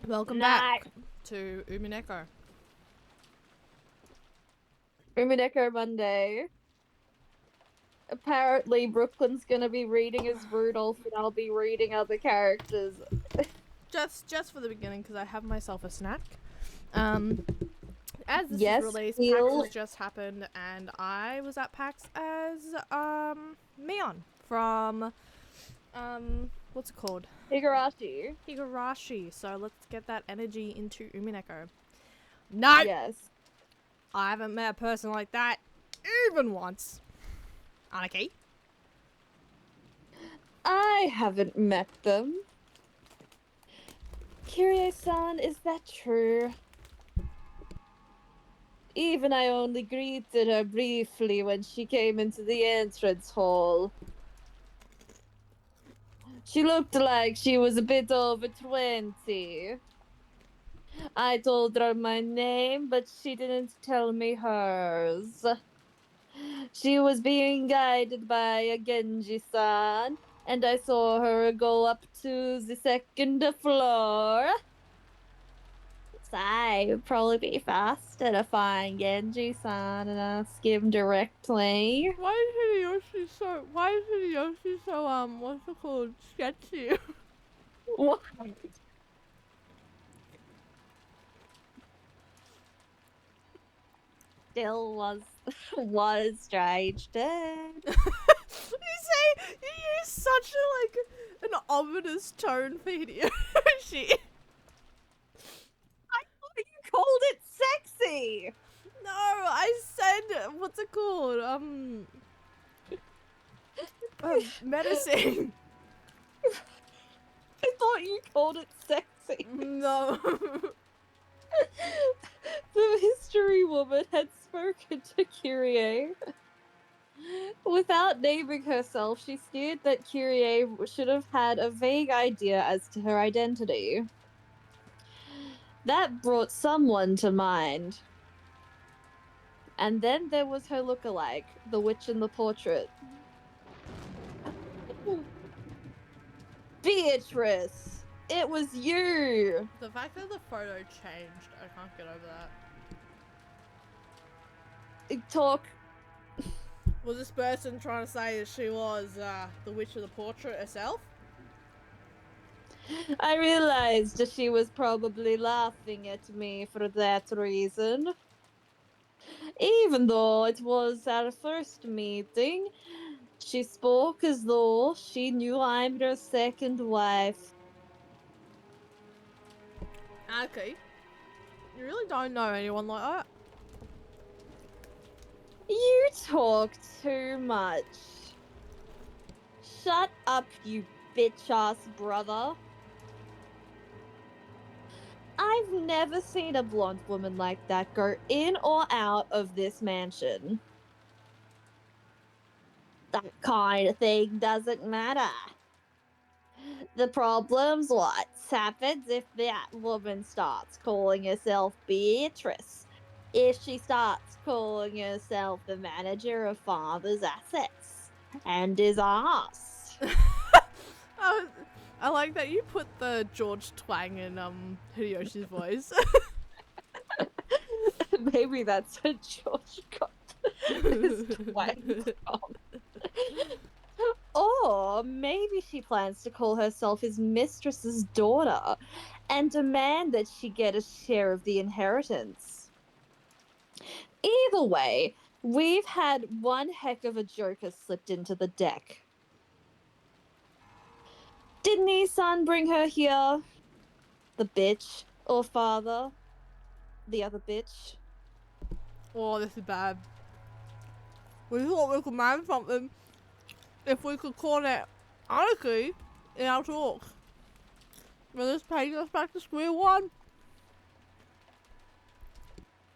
Welcome Night. back to Umineko. Umineko Monday. Apparently, Brooklyn's gonna be reading as Rudolph, and I'll be reading other characters. Just for the beginning, because I have myself a snack. Um, as this is Yes, released, PAX Phil. has just happened, and I was at PAX as Mion from what's it called? Higurashi. Higurashi. So let's get that energy into Umineko. No, Yes. I haven't met a person like that even once. Anarchy. I haven't met them. Kyrie-san, is that true? Even I only greeted her briefly when she came into the entrance hall. She looked like she was a bit over 20. I told her my name, but she didn't tell me hers. She was being guided by a Genji-san, and I saw her go up to the second floor. So I would probably be faster to find Genji-san and ask him directly. Why is Hideyoshi so what's it called? Sketchy. What? Still was strange then. You use such a an ominous tone for Hideyoshi. You called it sexy. No, I said what's it called? Menacing. I thought you called it sexy. No. The mystery woman had spoken to Kyrie. Without naming herself, she steered that Kyrie should have had a vague idea as to her identity. That brought someone to mind. And then there was her look-alike, the witch in the portrait. Beatrice! It was you! The fact that the photo changed, I can't get over that. Talk. Was this person trying to say that she was the witch of the portrait herself? I realized that she was probably laughing at me for that reason. Even though it was our first meeting, she spoke as though she knew I'm her second wife. Okay. You really don't know anyone like that. You talk too much. Shut up, you bitch-ass brother. I've never seen a blonde woman like that go in or out of this mansion. That kind of thing doesn't matter. The problem's what happens if that woman starts calling herself Beatrice. If she starts calling herself the manager of father's assets and his ass. I like that you put the George twang in Hideyoshi's voice. Maybe that's where George got his twang from. Or maybe she plans to call herself his mistress's daughter and demand that she get a share of the inheritance. Either way, we've had one heck of a joker slipped into the deck. Didn't Isan bring her here? The bitch. Or father? The other bitch? Oh, this is bad. We thought we could man something if we could call it anarchy in our talk. Will this take us back to square one?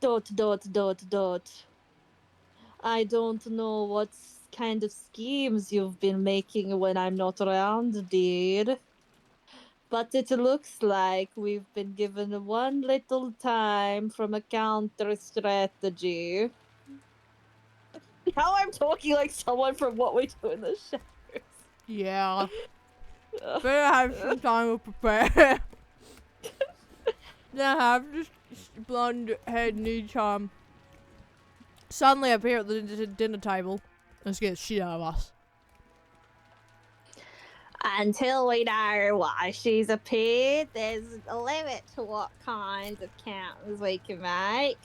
Dot dot dot dot. I don't know what kind of schemes you've been making when I'm not around, dude. But it looks like we've been given one little time from a counter strategy. Now I'm talking like someone from What We Do in the Shadows. Yeah. Better have some time to prepare. Now have this blonde head need suddenly appear at the dinner table and scare the shit out of us. Until we know why she's appeared, there's a limit to what kinds of counters we can make.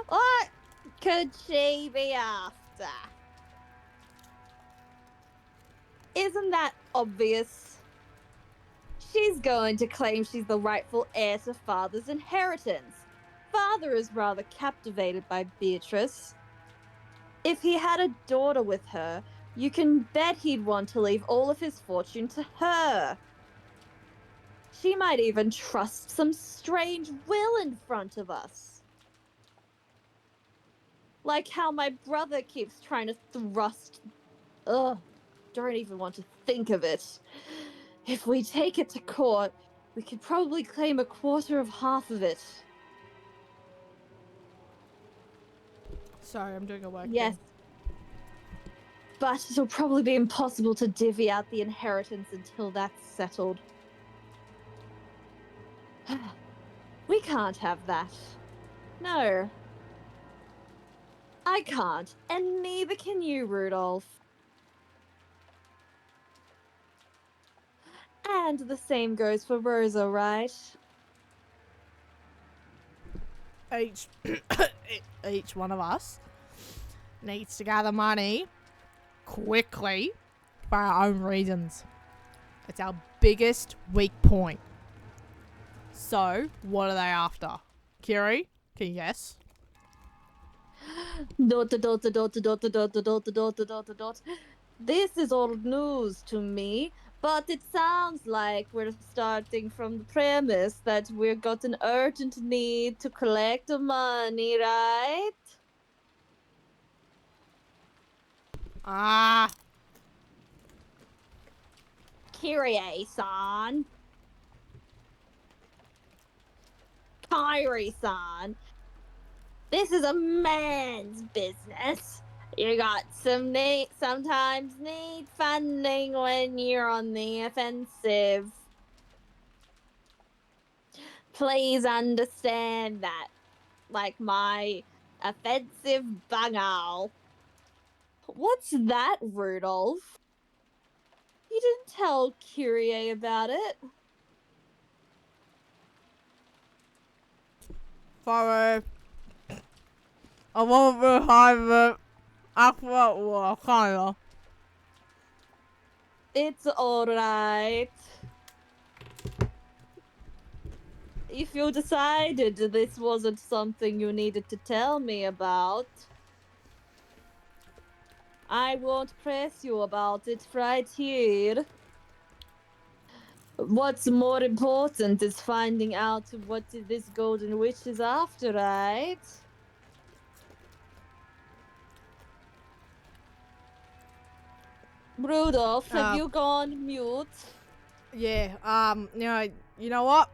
What could she be after? Isn't that obvious? She's going to claim she's the rightful heir to Father's inheritance. Father is rather captivated by Beatrice. If he had a daughter with her, you can bet he'd want to leave all of his fortune to her. She might even trust some strange will in front of us. Like how my brother keeps trying to thrust. Ugh, don't even want to think of it. If we take it to court, we could probably claim a quarter of half of it. Sorry, I'm doing a work Yes. thing. But it'll probably be impossible to divvy out the inheritance until that's settled. We can't have that. No. I can't, and neither can you, Rudolph. And the same goes for Rosa, right? Each one of us needs to gather money quickly for our own reasons. It's our biggest weak point. So, what are they after? Kiri, can you guess? Dot dot dot dot dot dot dot dot dot dot dot. This is old news to me, but it sounds like we're starting from the premise that we've got an urgent need to collect the money, right? Ah, Kyrie-san. Kyrie-san. This is a man's business. You got sometimes need funding when you're on the offensive. Please understand that. Like my offensive bungal. What's that, Rudolph? You didn't tell Kyrie about it. sorry. I won't be hard after kinda. It's alright. If you decided this wasn't something you needed to tell me about, I won't press you about it right here. What's more important is finding out what this golden witch is after, right? Rudolph, have you gone mute? Yeah, you know what?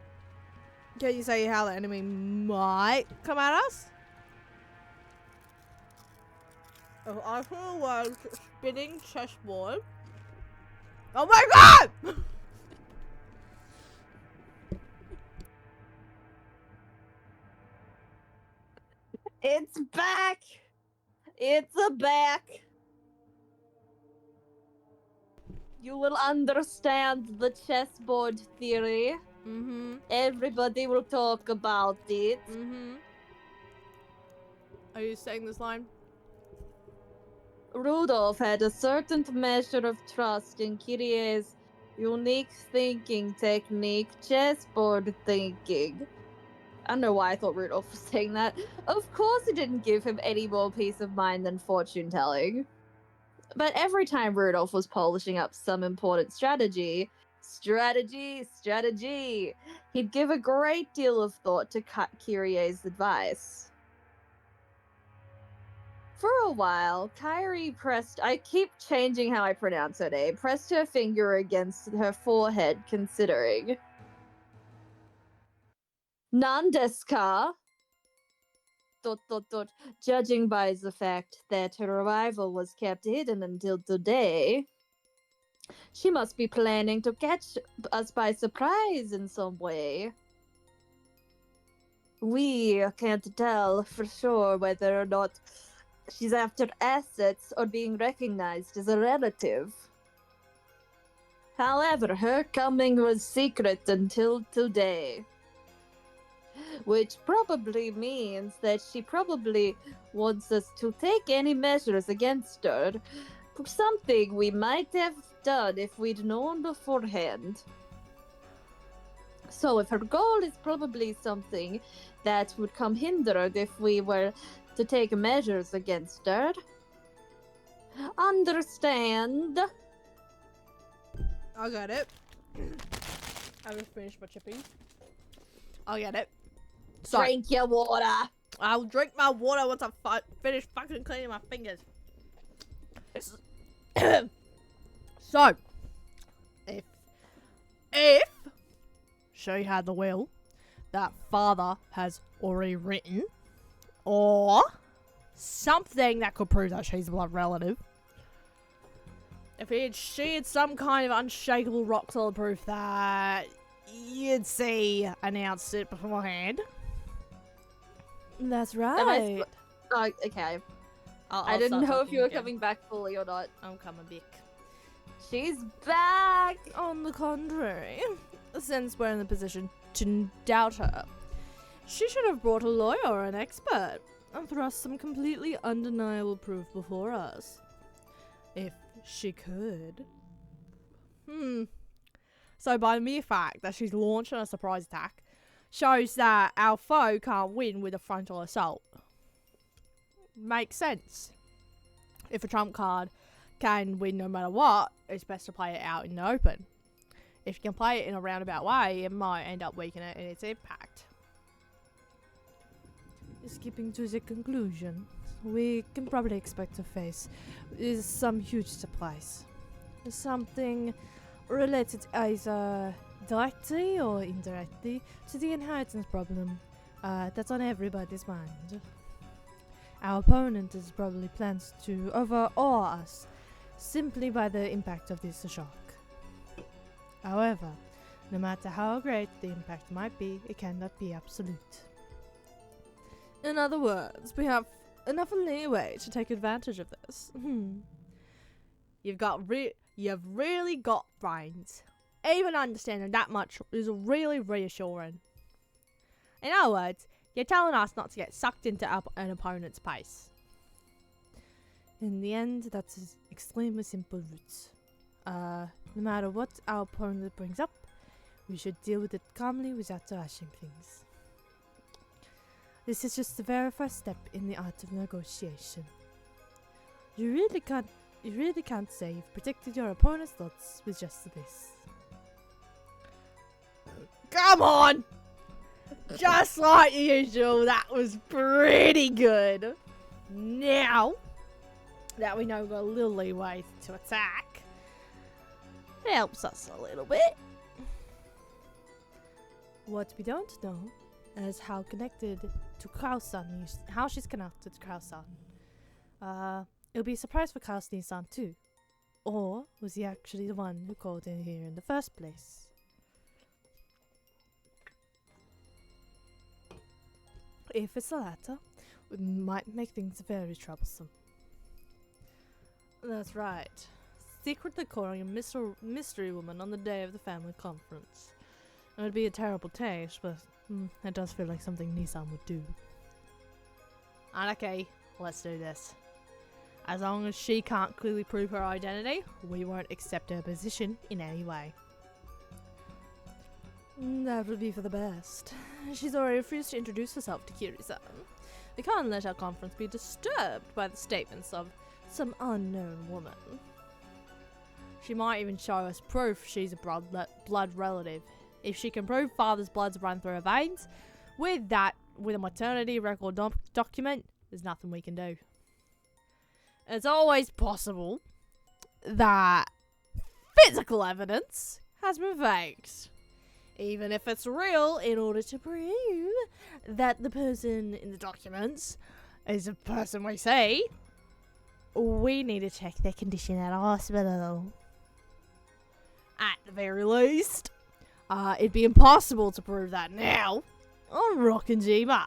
Can you say how the enemy might come at us? Oh, I feel like spinning chessboard. Oh my god! It's back! It's back! You will understand the chessboard theory. Mm-hmm. Everybody will talk about it. Mm-hmm. Are you saying this line? Rudolph had a certain measure of trust in Kyrie's unique thinking technique, chessboard thinking. I don't know why I thought Rudolph was saying that. Of course, it didn't give him any more peace of mind than fortune telling. But every time Rudolph was polishing up some important strategy, he'd give a great deal of thought to Kyrie's advice. For a while, Kyrie I keep changing how I pronounce her name, pressed her finger against her forehead, considering. Nandeska? ... Judging by the fact that her arrival was kept hidden until today, she must be planning to catch us by surprise in some way. we can't tell for sure whether or not she's after assets or being recognized as a relative. However, her coming was secret until today. Which probably means that she probably wants us to take any measures against her for something we might have done if we'd known beforehand. So if her goal is probably something that would come hindered if we were to take measures against her, understand? I got it. I just finished my chippies. I get it. So, Drink your water. I'll drink my water once I finish fucking cleaning my fingers. So, if she had the will that father has already written, or something that could prove that she's a blood relative, if she had some kind of unshakable rock solid proof that you'd see announced it beforehand. That's right. Okay. I'll I didn't start know if talking you were again. coming back fully or not. I'm coming back. She's back! On the contrary, since we're in the position to doubt her, she should have brought a lawyer or an expert and thrust some completely undeniable proof before us. If she could. So by the mere fact that she's launching a surprise attack shows that our foe can't win with a frontal assault. Makes sense. If a trump card can win no matter what, it's best to play it out in the open. If you can play it in a roundabout way, it might end up weakening it in its impact. Skipping to the conclusion, we can probably expect to face is some huge surprise. Something related either directly or indirectly to the inheritance problem that's on everybody's mind. Our opponent has probably plans to overawe us simply by the impact of this shock. However, no matter how great the impact might be, it cannot be absolute. In other words, we have enough leeway to take advantage of this. You've really got brains. Even understanding that much is really reassuring. In other words, you're telling us not to get sucked into an opponent's pace. In the end, that's extremely simple roots. No matter what our opponent brings up, we should deal with it calmly without rushing things. This is just the very first step in the art of negotiation. You really can't say you've predicted your opponent's thoughts with just this. Come on! Just like usual, that was pretty good. Now that we know we've got a little leeway to attack, it helps us a little bit. What we don't know is how connected to Kraus-san, how she's connected to Kraus-san. It'll be a surprise for Kraus-san too. Or was he actually the one who called in here in the first place? If it's the latter, it might make things very troublesome. That's right. Secretly calling a mystery woman on the day of the family conference. It would be a terrible taste, but it does feel like something Nissan would do. Okay, let's do this. As long as she can't clearly prove her identity, we won't accept her position in any way. That would be for the best. She's already refused to introduce herself to Kiri-san. We can't let our conference be disturbed by the statements of some unknown woman. She might even show us proof she's a blood relative. If she can prove father's blood's run through her veins, with a maternity record document, there's nothing we can do. It's always possible that physical evidence has been faked. Even if it's real, in order to prove that the person in the documents is a person we see, we need to check their condition at a hospital. At the very least. It'd be impossible to prove that now. on Rockinjima.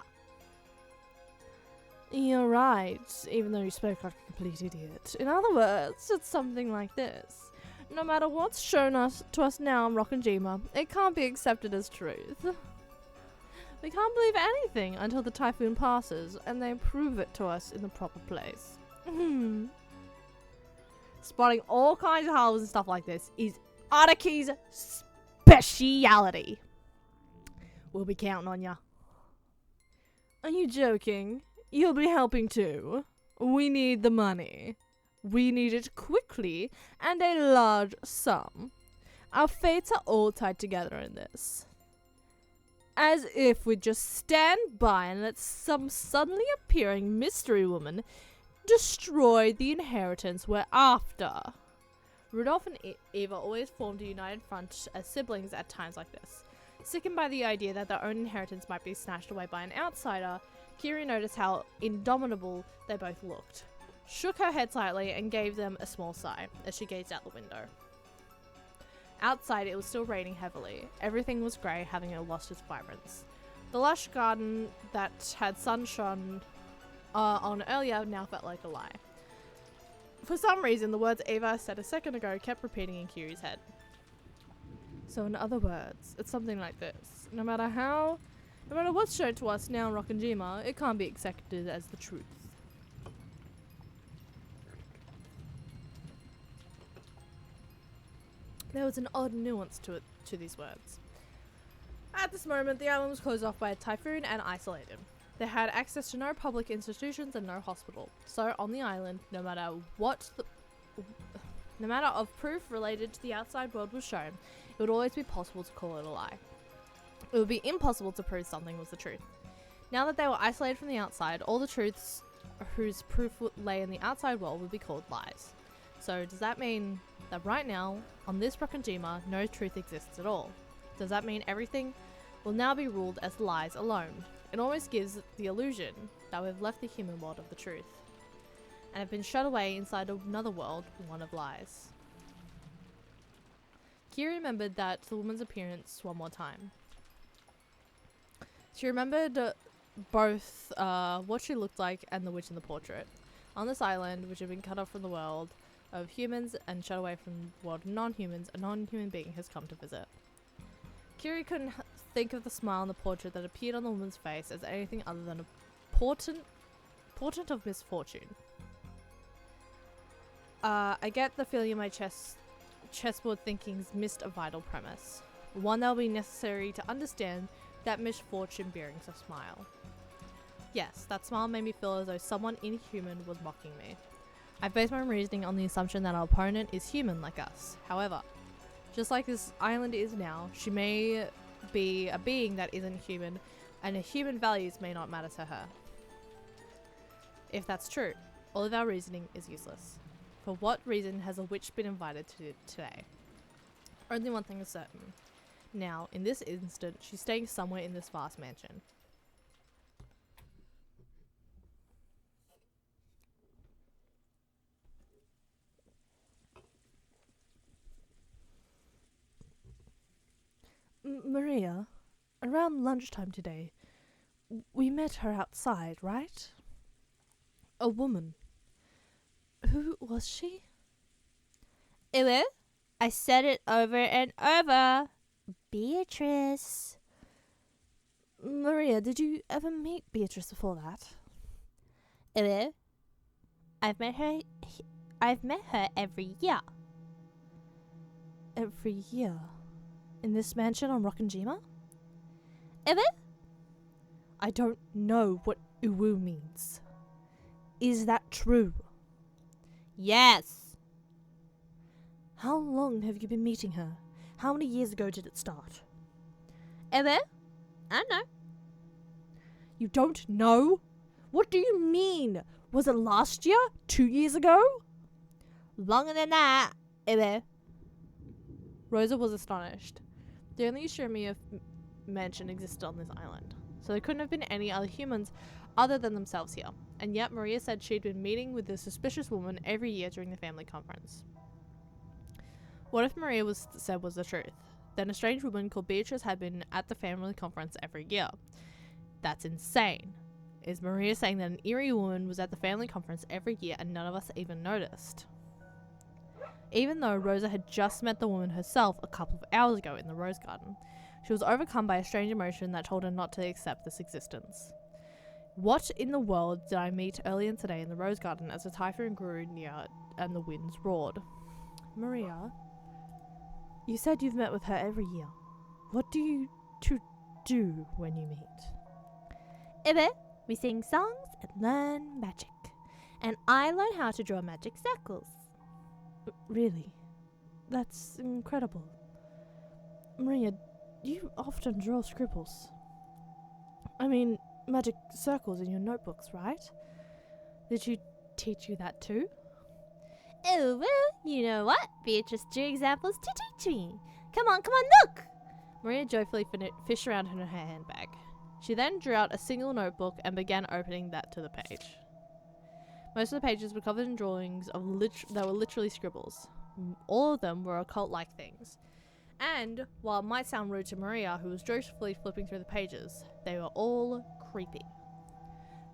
You're right, even though you spoke like a complete idiot. In other words, it's something like this. No matter what's shown to us now on Rockinjima, it can't be accepted as truth. We can't believe anything until the typhoon passes and they prove it to us in the proper place. Spotting all kinds of holes and stuff like this is Araki's speciality. We'll be counting on ya. Are you joking? You'll be helping too. We need the money. We need it quickly and a large sum. Our fates are all tied together in this. As if we'd just stand by and let some suddenly appearing mystery woman destroy the inheritance we're after. Rudolph and Eva always formed a united front as siblings at times like this. Sickened by the idea that their own inheritance might be snatched away by an outsider, Kiri noticed how indomitable they both looked, shook her head slightly, and gave them a small sigh as she gazed out the window. Outside, it was still raining heavily. Everything was grey, having lost its vibrance. The lush garden that had sun shone on earlier now felt like a lie. For some reason, the words Eva said a second ago kept repeating in Kiri's head. So in other words, it's something like this. No matter what's shown to us now in Rockinjima, it can't be accepted as the truth. There was an odd nuance to these words. At this moment, the island was closed off by a typhoon and isolated. They had access to no public institutions and no hospital. So on the island, no matter of proof related to the outside world was shown, it would always be possible to call it a lie. It would be impossible to prove something was the truth. Now that they were isolated from the outside, all the truths whose proof lay in the outside world would be called lies. So does that mean that right now, on this Rockinjima, no truth exists at all? Does that mean everything will now be ruled as lies alone? It almost gives the illusion that we've left the human world of the truth and have been shut away inside another world, one of lies. Kiri remembered the woman's appearance one more time. She remembered both what she looked like and the witch in the portrait. On this island, which had been cut off from the world of humans and shut away from the world of non-humans, a non-human being has come to visit. Kiri couldn't think of the smile in the portrait that appeared on the woman's face as anything other than a portent of misfortune. I get the feeling in my chessboard thinking's missed a vital premise. One that will be necessary to understand that misfortune bearing a smile. Yes, that smile made me feel as though someone inhuman was mocking me. I based my reasoning on the assumption that our opponent is human like us. However, just like this island is now, she may be a being that isn't human, and her human values may not matter to her. If that's true, all of our reasoning is useless. For what reason has a witch been invited to today? Only one thing is certain. Now, in this instant, she's staying somewhere in this vast mansion. Maria, around lunchtime today, we met her outside, right? A woman. Who was she? Hello? I said it over and over. Beatrice. Maria, did you ever meet Beatrice before that? Hello? I've met her every year. Every year? In this mansion on Rockinjima? Hello? I don't know what uwu means. Is that true? Yes. How long have you been meeting her? How many years ago did it start? Hello? I don't know. You don't know? What do you mean? Was it last year? 2 years ago? Longer than that. Hello? Rosa was astonished. The only Shirmiya mansion existed on this island, so there couldn't have been any other humans other than themselves here, and yet Maria said she'd been meeting with this suspicious woman every year during the family conference. What if Maria said was the truth? Then a strange woman called Beatrice had been at the family conference every year. That's insane. Is Maria saying that an eerie woman was at the family conference every year and none of us even noticed? Even though Rosa had just met the woman herself a couple of hours ago in the rose garden, she was overcome by a strange emotion that told her not to accept this existence. What in the world did I meet earlier today in the rose garden as the typhoon grew near and the winds roared? Maria, you said you've met with her every year. What do you two do when you meet? Ibe, we sing songs and learn magic. And I learn how to draw magic circles. Really? That's incredible. Maria, you often draw scribbles. I mean, magic circles in your notebooks, right? Did she teach you that too? Oh, well, you know what? Beatrice drew examples to teach me. Come on, look! Maria joyfully fished around in her handbag. She then drew out a single notebook and began opening that to the page. Most of the pages were covered in drawings of that were literally scribbles. All of them were occult-like things. And, while it might sound rude to Maria, who was joyfully flipping through the pages, they were all creepy.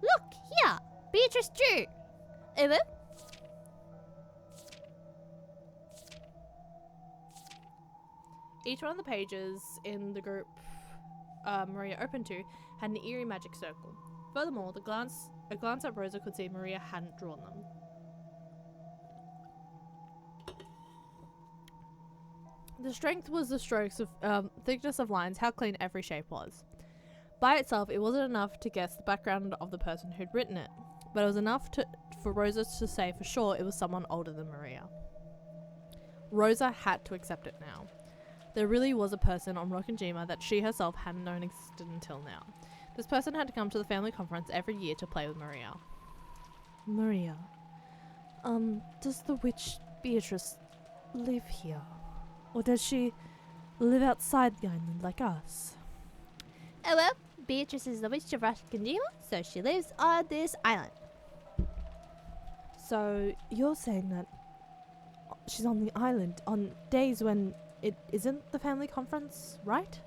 Look, here! Beatrice drew! Ibe? Each one of the pages in the group Maria opened to had an eerie magic circle. Furthermore, a glance at Rosa could see Maria hadn't drawn them. The strength was the strokes of thickness of lines, how clean every shape was. By itself, it wasn't enough to guess the background of the person who'd written it, but it was enough for Rosa to say for sure it was someone older than Maria. Rosa had to accept it now. There really was a person on Rokkenjima that she herself hadn't known existed until now. This person had to come to the family conference every year to play with Maria. Maria, does the witch Beatrice live here? Or does she live outside the island like us? Oh well, Beatrice is the witch of Rokkenjima, so she lives on this island. So, you're saying that she's on the island on days when it isn't the family conference, right?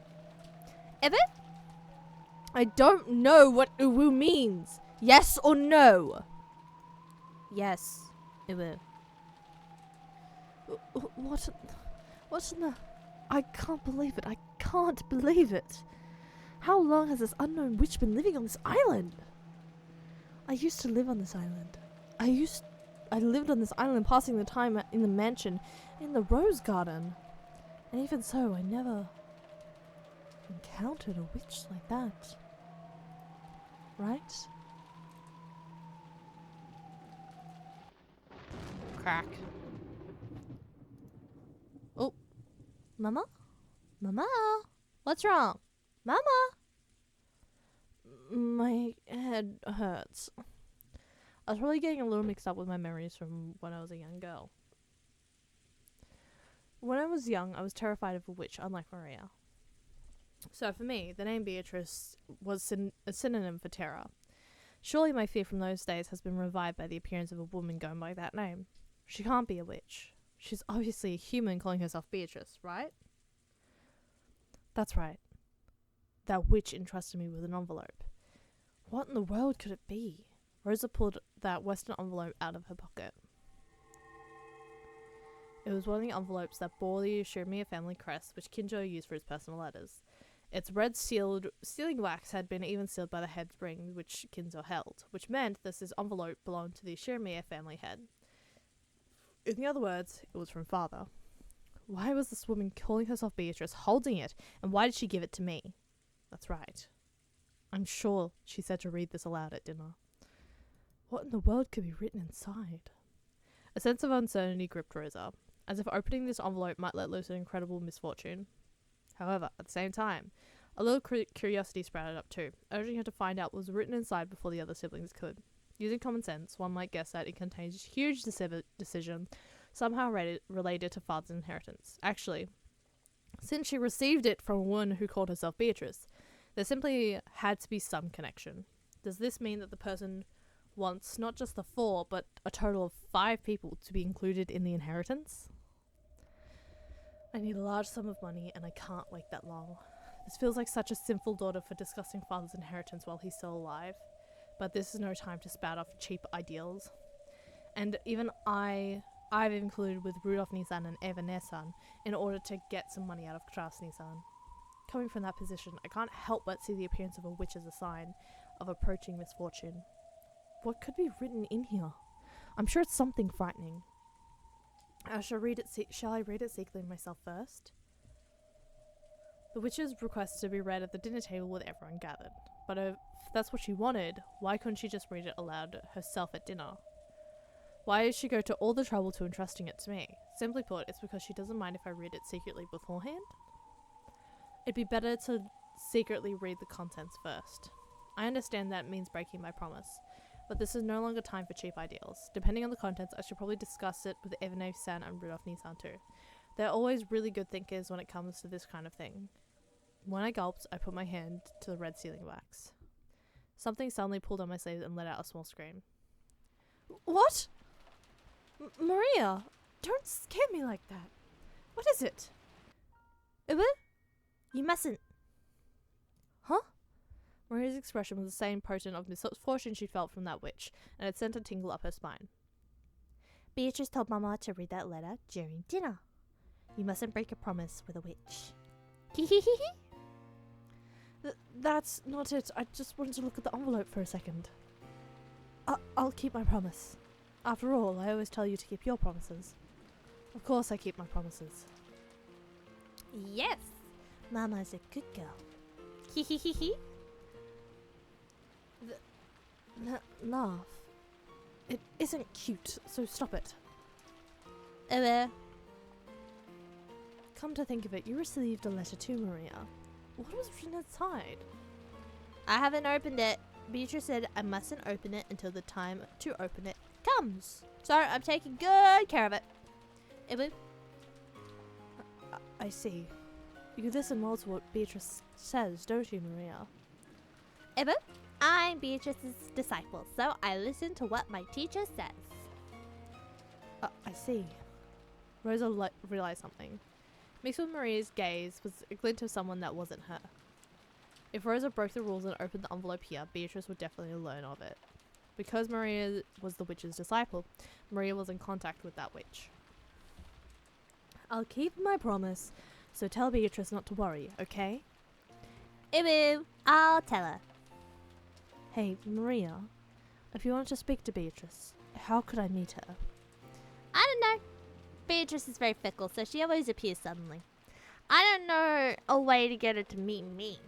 Ibe? I don't know what uwu means. Yes or no? Yes, Ibe. What's in the... I can't believe it. I can't believe it. How long has this unknown witch been living on this island? I used to live on this island. I lived on this island passing the time in the mansion in the rose garden. And even so, I never encountered a witch like that. Right? Crack. Oh. Mama? Mama? What's wrong? Mama? My head hurts. I was probably getting a little mixed up with my memories from when I was a young girl. When I was young, I was terrified of a witch, unlike Maria. So for me, the name Beatrice was a synonym for terror. Surely my fear from those days has been revived by the appearance of a woman going by that name. She can't be a witch. She's obviously a human calling herself Beatrice, right? That's right. That witch entrusted me with an envelope. What in the world could it be? Rosa pulled that western envelope out of her pocket. It was one of the envelopes that bore the Shirmiya family crest, which Kinjo used for his personal letters. Its red sealing wax had been even sealed by the head ring which Kinzo held, which meant that this envelope belonged to the Shirmiya family head. In other words, it was from father. Why was this woman calling herself Beatrice holding it, and why did she give it to me? That's right. I'm sure she said to read this aloud at dinner. What in the world could be written inside? A sense of uncertainty gripped Rosa, as if opening this envelope might let loose an incredible misfortune. However, at the same time, a little curiosity sprouted up too, urging her to find out what was written inside before the other siblings could. Using common sense, one might guess that it contains a huge decision somehow related to father's inheritance. Actually, since she received it from a woman who called herself Beatrice, there simply had to be some connection. Does this mean that the person wants not just the 4, but a total of 5 people to be included in the inheritance? I need a large sum of money and I can't wait that long. This feels like such a sinful daughter for discussing father's inheritance while he's still alive. But this is no time to spout off cheap ideals. And even I've included with Rudolf Nissan and Eva Nissan in order to get some money out of Klaus Nissan. Coming from that position, I can't help but see the appearance of a witch as a sign of approaching misfortune. What could be written in here? I'm sure it's something frightening. Shall I read it secretly myself first? The witch's request to be read at the dinner table with everyone gathered. But if that's what she wanted, why couldn't she just read it aloud herself at dinner? Why did she go to all the trouble to entrusting it to me? Simply put, it's because she doesn't mind if I read it secretly beforehand. It'd be better to secretly read the contents first. I understand that means breaking my promise, but this is no longer time for cheap ideals. Depending on the contents, I should probably discuss it with Evane-san and Rudolf Nissan too. They're always really good thinkers when it comes to this kind of thing. When I gulped, I put my hand to the red sealing wax. Something suddenly pulled on my sleeve and let out a small scream. What? Maria, don't scare me like that. What is it? Ubu? You mustn't. Huh? Maria's expression was the same potent of misfortune she felt from that witch, and it sent a tingle up her spine. Beatrice told Mama to read that letter during dinner. You mustn't break a promise with a witch. Hehehehe. That's not it. I just wanted to look at the envelope for a second. I'll keep my promise. After all, I always tell you to keep your promises. Of course I keep my promises. Yes! Mama's a good girl. Hehehehe. Laugh. It isn't cute, so stop it. Come to think of it, you received a letter too, Maria. What was written inside? I haven't opened it. Beatrice said I mustn't open it until the time to open it comes. So I'm taking good care of it. Ibu? I see. You listen well to what Beatrice says, don't you, Maria? Ibu? I'm Beatrice's disciple, so I listen to what my teacher says. I see. Rosa realized something. Mixed with Maria's gaze was a glint of someone that wasn't her. If Rosa broke the rules and opened the envelope here, Beatrice would definitely learn of it. Because Maria was the witch's disciple, Maria was in contact with that witch. I'll keep my promise, so tell Beatrice not to worry, okay? Ibu, I'll tell her. Hey, Maria, if you want to speak to Beatrice, how could I meet her? I don't know. Beatrice is very fickle, so she always appears suddenly. I don't know a way to get her to meet me.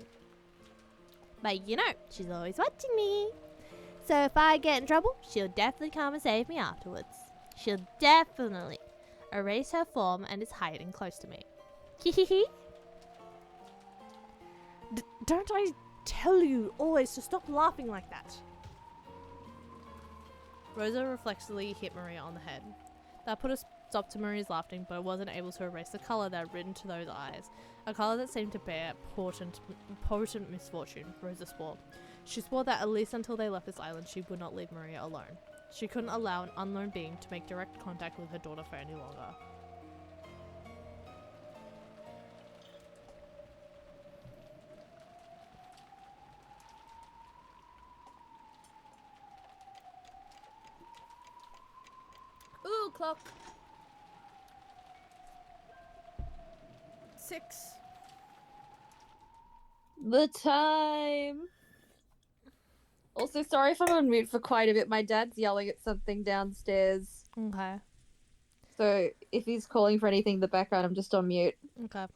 But you know, she's always watching me. So if I get in trouble, she'll definitely come and save me afterwards. She'll definitely erase her form and is hiding close to me. Hehehe. Don't I tell you always to stop laughing like that? Rosa reflexively hit Maria on the head. That put a stop to Maria's laughing, but it wasn't able to erase the colour that had written to those eyes. A colour that seemed to bear potent misfortune, Rosa swore. She swore that at least until they left this island, she would not leave Maria alone. She couldn't allow an unknown being to make direct contact with her daughter for any longer. Ooh, clock. 6. The time. Also, sorry if I'm on mute for quite a bit. My dad's yelling at something downstairs. Okay. So if he's calling for anything in the background, I'm just on mute. Okay.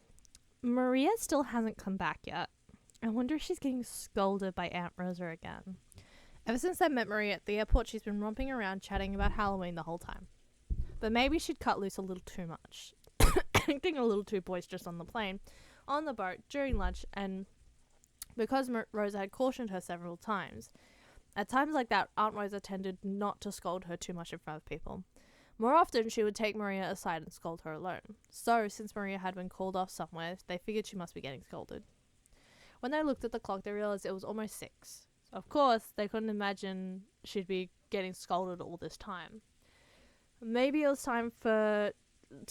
Maria still hasn't come back yet. I wonder if she's getting scolded by Aunt Rosa again. Ever since I met Maria at the airport, she's been romping around chatting about Halloween the whole time. But maybe she'd cut loose a little too much. Acting a little too boisterous on the plane, on the boat, during lunch, and because Rosa had cautioned her several times. At times like that, Aunt Rosa tended not to scold her too much in front of people. More often, she would take Maria aside and scold her alone. So, since Maria had been called off somewhere, they figured she must be getting scolded. When they looked at the clock, they realized it was almost 6. Of course, they couldn't imagine she'd be getting scolded all this time. Maybe it was time to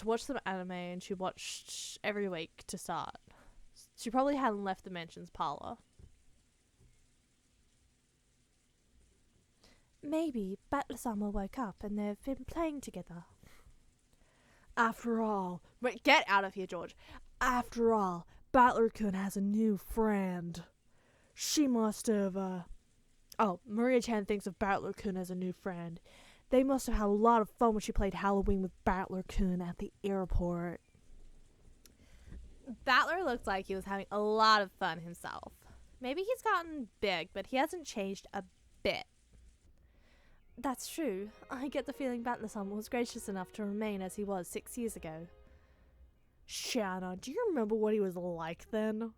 watch some anime, and she watched every week to start. She probably hadn't left the mansion's parlor. Maybe Battler-sama woke up and they've been playing together. After all... Wait, get out of here, George. After all, Battler-kun has a new friend. She must have, Oh, Maria-chan thinks of Battler-kun as a new friend. They must have had a lot of fun when she played Halloween with Battler-kun at the airport. Battler looked like he was having a lot of fun himself. Maybe he's gotten big, but he hasn't changed a bit. That's true. I get the feeling Battler-sama was gracious enough to remain as he was 6 years ago. Shanna, do you remember what he was like then?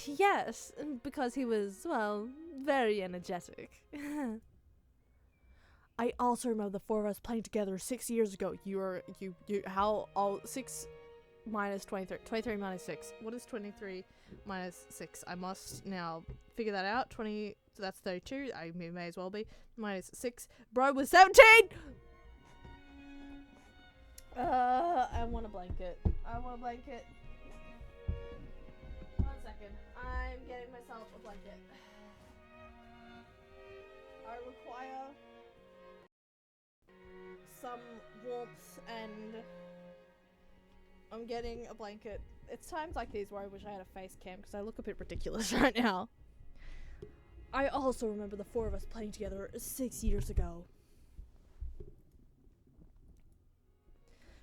Yes, because he was, well, very energetic. I also remember the four of us playing together 6 years ago. How, all 6 minus 23, 23 minus 6. What is 23 minus 6? I must now figure that out. 20, so that's 32. I may as well be. Minus 6. Bro was 17! I want a blanket. I want a blanket. 1 second. I'm getting myself a blanket. I require some warmth and I'm getting a blanket. It's times like these where I wish I had a face cam because I look a bit ridiculous right now. I also remember the four of us playing together 6 years ago.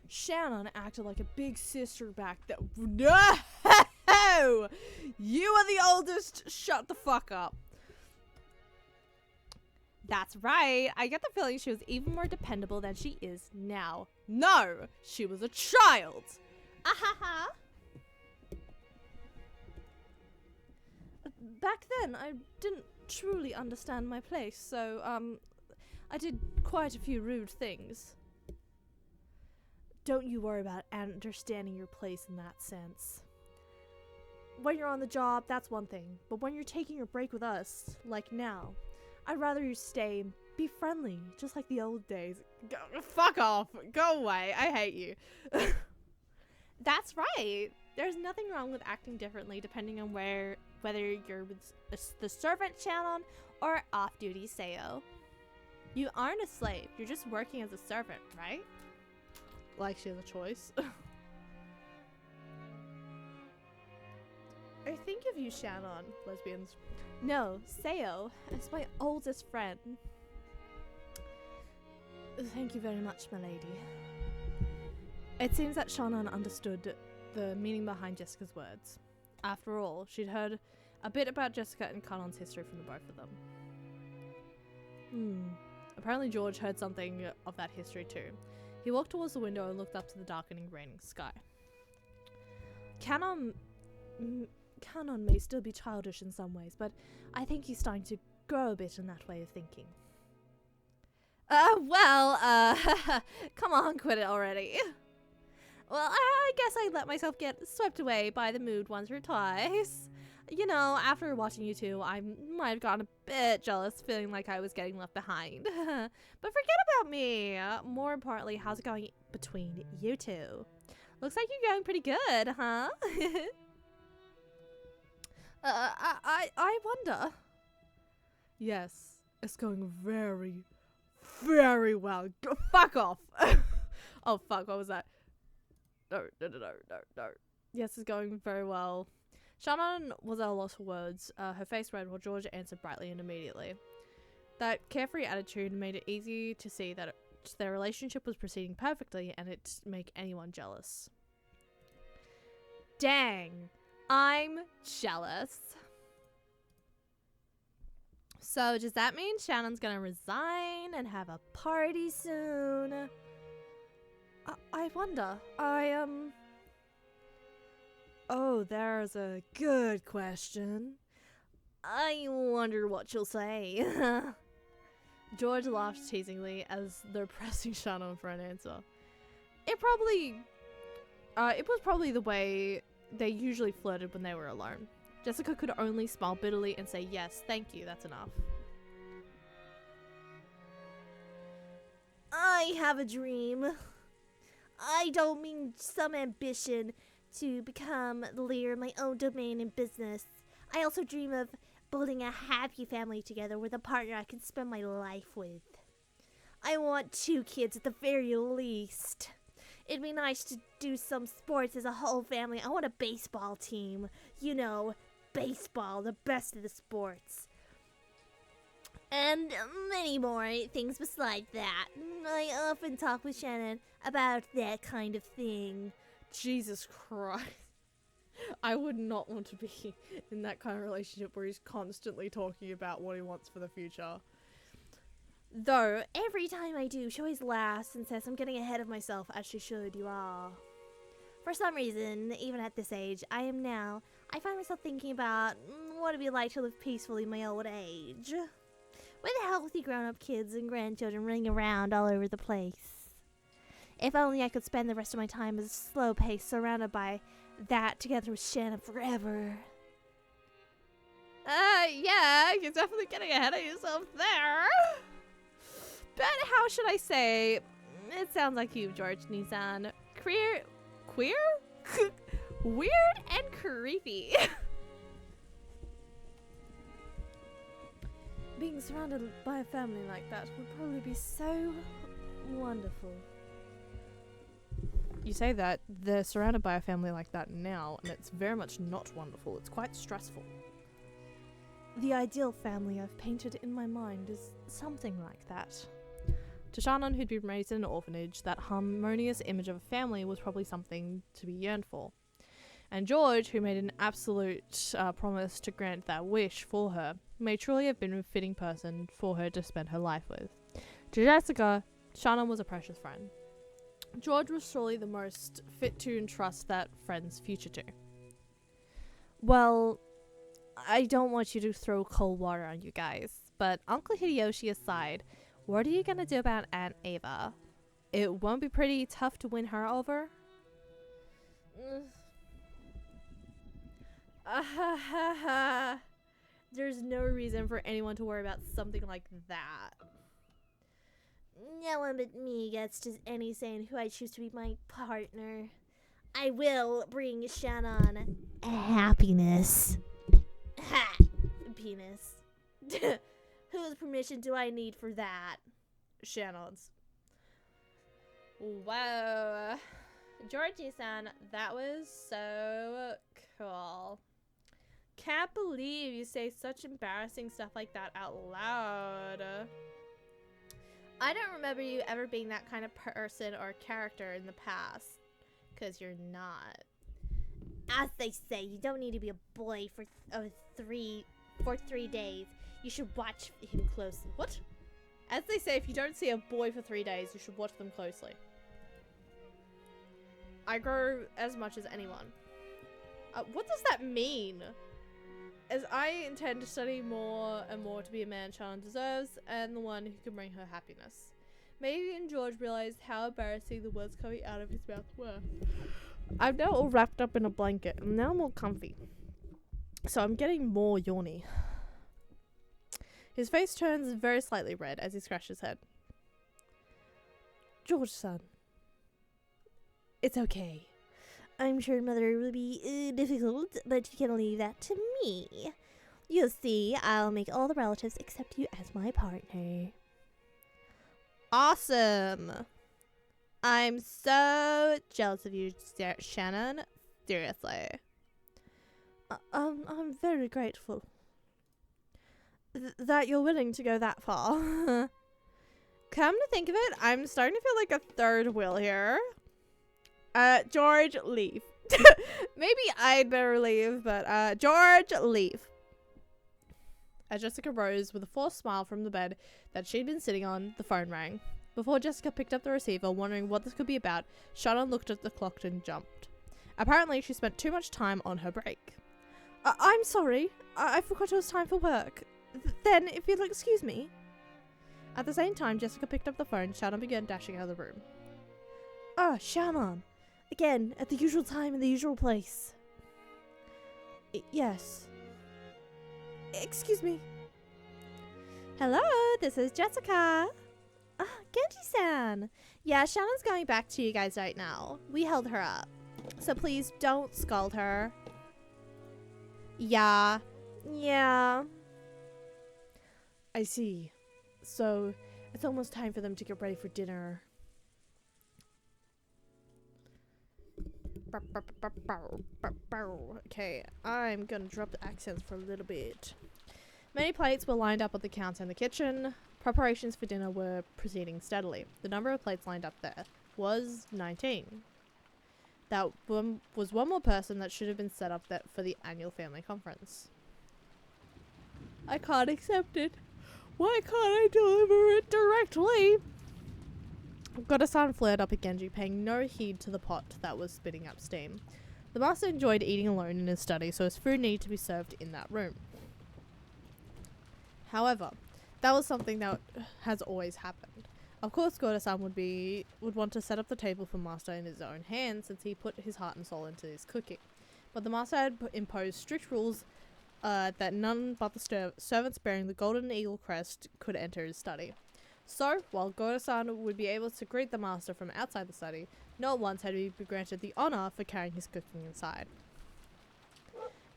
Shannon acted like a big sister back then. No! You are the oldest. Shut the fuck up. That's right. I get the feeling she was even more dependable than she is now. No! She was a child! Ahaha! Back then, I didn't truly understand my place, so, I did quite a few rude things. Don't you worry about understanding your place in that sense. When you're on the job, that's one thing, but when you're taking your break with us, like now, I'd rather you stay and be friendly, just like the old days. Fuck off! Go away! I hate you. That's right! There's nothing wrong with acting differently depending on whether you're with the servant Shannon or off-duty Seo. You aren't a slave, you're just working as a servant, right? Like she has a choice. I think of you, Shannon, lesbians. No, Seo, as my oldest friend. Thank you very much, my lady. It seems that Shannon understood the meaning behind Jessica's words. After all, she'd heard a bit about Jessica and Kanon's history from the both of them. Apparently George heard something of that history too. He walked towards the window and looked up to the darkening, raining sky. Kanon may still be childish in some ways, but I think he's starting to grow a bit in that way of thinking. Come on, quit it already. Well, I guess I let myself get swept away by the mood once or twice. You know, after watching you two, I might have gotten a bit jealous, feeling like I was getting left behind. But forget about me. More importantly, how's it going between you two? Looks like you're going pretty good, huh? I wonder. Yes, it's going very, very well. Fuck off. Oh, fuck, what was that? No. Yes, it's going very well. Shannon was at a loss for words. Her face red while George answered brightly and immediately. That carefree attitude made it easy to see that their relationship was proceeding perfectly and it'd make anyone jealous. Dang, I'm jealous. So does that mean Shannon's gonna resign and have a party soon? I wonder. Oh, there's a good question. I wonder what you'll say. George laughed teasingly as they're pressing Shannon for an answer. It was probably the way they usually flirted when they were alone. Jessica could only smile bitterly and say, yes, thank you, that's enough. I have a dream. I don't mean some ambition. to become the leader of my own domain and business. I also dream of building a happy family together with a partner I can spend my life with. I want 2 kids at the very least. It'd be nice to do some sports as a whole family. I want a baseball team. You know, baseball, the best of the sports. And many more things beside that. I often talk with Shannon about that kind of thing. Jesus Christ. I would not want to be in that kind of relationship where he's constantly talking about what he wants for the future. Though, every time I do, she always laughs and says I'm getting ahead of myself, as she should, you are. For some reason, even at this age I find myself thinking about what it'd be like to live peacefully in my old age. With healthy grown-up kids and grandchildren running around all over the place. If only I could spend the rest of my time at a slow pace, surrounded by that together with Shannon forever. Yeah, you're definitely getting ahead of yourself there. But how should I say? It sounds like you, George Nissan. Queer? Weird and creepy. Being surrounded by a family like that would probably be so wonderful. You say that, they're surrounded by a family like that now, and it's very much not wonderful. It's quite stressful. The ideal family I've painted in my mind is something like that. To Shannon, who'd been raised in an orphanage, that harmonious image of a family was probably something to be yearned for. And George, who made an absolute promise to grant that wish for her, may truly have been a fitting person for her to spend her life with. To Jessica, Shannon was a precious friend. George was surely the most fit to entrust that friend's future to. Well, I don't want you to throw cold water on you guys, but Uncle Hideyoshi aside, what are you gonna do about Aunt Ava? It won't be pretty tough to win her over? There's no reason for anyone to worry about something like that. No one but me gets to any say in who I choose to be my partner. I will bring Shannon happiness. Ha! Penis. Whose permission do I need for that? Shannon's. Wow. Georgie-san, that was so cool. Can't believe you say such embarrassing stuff like that out loud. I don't remember you ever being that kind of person or character in the past. 'Cause you're not. As they say, you don't need to be a boy for 3 days. You should watch him closely. What? As they say, if you don't see a boy for 3 days, you should watch them closely. I grow as much as anyone. What does that mean? As I intend to study more and more to be a man Shannon deserves, and the one who can bring her happiness. Maybe and George realized how embarrassing the words coming out of his mouth were. I'm now all wrapped up in a blanket, and now I'm all comfy. So I'm getting more yawny. His face turns very slightly red as he scratches his head. George-san, it's okay. I'm sure Mother will be difficult, but you can leave that to me. You'll see, I'll make all the relatives accept you as my partner. Awesome! I'm so jealous of you, Shannon. Seriously. I'm very grateful that you're willing to go that far. Come to think of it, I'm starting to feel like a third wheel here. George, leave. Maybe I'd better leave, but George, leave. As Jessica rose with a forced smile from the bed that she'd been sitting on, the phone rang. Before Jessica picked up the receiver, wondering what this could be about, Shannon looked at the clock and jumped. Apparently, she spent too much time on her break. I'm sorry. I forgot it was time for work. Then, if you'll excuse me. At the same time, Jessica picked up the phone. Shannon began dashing out of the room. Shannon. Again, at the usual time in the usual place. Yes. Excuse me. Hello, this is Jessica. Genji-san. Yeah, Shannon's going back to you guys right now. We held her up. So please don't scold her. Yeah. Yeah. I see. So it's almost time for them to get ready for dinner. Okay, I'm gonna drop the accents for a little bit. Many plates were lined up at the counter in the kitchen. Preparations for dinner were proceeding steadily. The number of plates lined up there was 19. That was one more person that should have been set up for the annual family conference. I can't accept it. Why can't I deliver it directly? Goda-san flared up at Genji, paying no heed to the pot that was spitting up steam. The master enjoyed eating alone in his study, so his food needed to be served in that room. However, that was something that has always happened. Of course, Goda-san would want to set up the table for master in his own hands, since he put his heart and soul into his cooking. But the master had imposed strict rules that none but the servants bearing the golden eagle crest could enter his study. So, while Goda-san would be able to greet the master from outside the study, not once had he been granted the honor for carrying his cooking inside.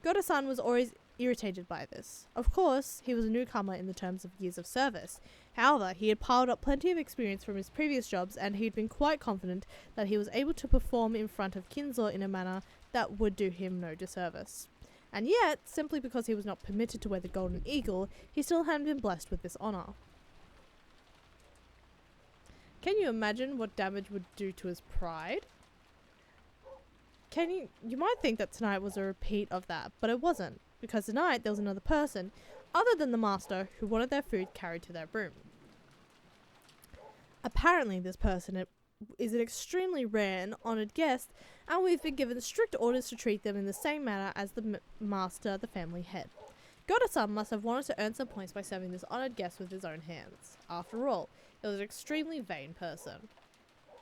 Goda-san was always irritated by this. Of course, he was a newcomer in the terms of years of service. However, he had piled up plenty of experience from his previous jobs, and he'd been quite confident that he was able to perform in front of Kinzo in a manner that would do him no disservice. And yet, simply because he was not permitted to wear the golden eagle, he still hadn't been blessed with this honor. Can you imagine what damage would do to his pride? You might think that tonight was a repeat of that, but it wasn't, because tonight there was another person, other than the master, who wanted their food carried to their room. Apparently this person is an extremely rare and honoured guest, and we've been given strict orders to treat them in the same manner as the master, the family head. Goda-san must have wanted to earn some points by serving this honoured guest with his own hands. After all, he was an extremely vain person.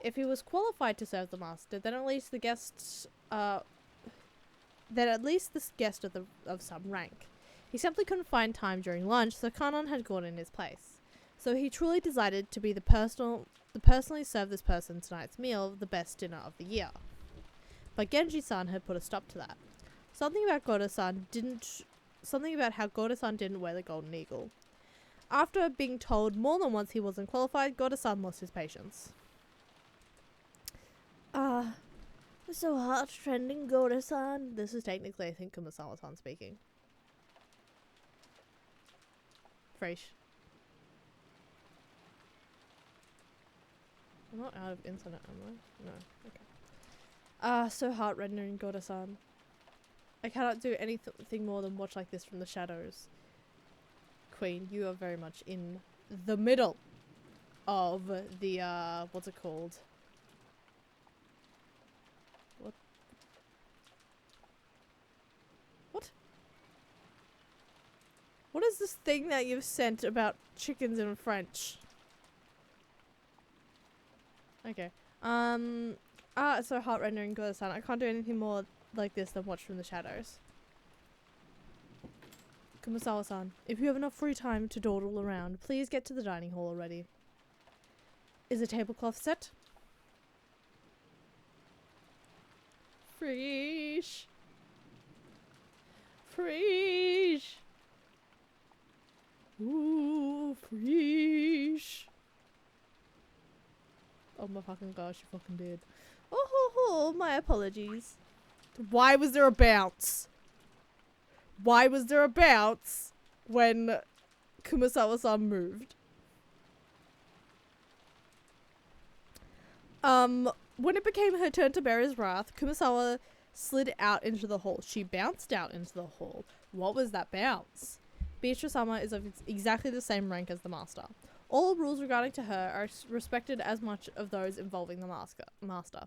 If he was qualified to serve the master, then at least this guest of some rank. He simply couldn't find time during lunch, so Kanon had gone in his place. So he truly decided to be personally serve this person tonight's meal, the best dinner of the year. But Genji-san had put a stop to that. Something about how Goda-san didn't wear the golden eagle. After being told more than once he wasn't qualified, Goda-san lost his patience. So hot trending, Goda-san. This is technically, I think, Kumasawa-san speaking. Fresh. I'm not out of internet, am I? No. Okay. So heart-rendering, Goda-san. I cannot do anything more than watch like this from the shadows. Queen, you are very much in the middle of the, what's it called? What is this thing that you've sent about chickens in French? Okay. So heart-rendering, Goda-san. I can't do anything more like this than watch from the shadows. Kumasawa-san, if you have enough free time to dawdle around, please get to the dining hall already. Is the tablecloth set? Fresh. Fresh. Ooh, fresh. Oh my fucking gosh, you fucking did. Oh ho ho, my apologies. Why was there a bounce? Why was there a bounce when Kumasawa-san moved? When it became her turn to bear his wrath, Kumasawa slid out into the hall. She bounced out into the hall. What was that bounce? Beatrice-sama is of exactly the same rank as the master. All rules regarding to her are respected as much of those involving the master.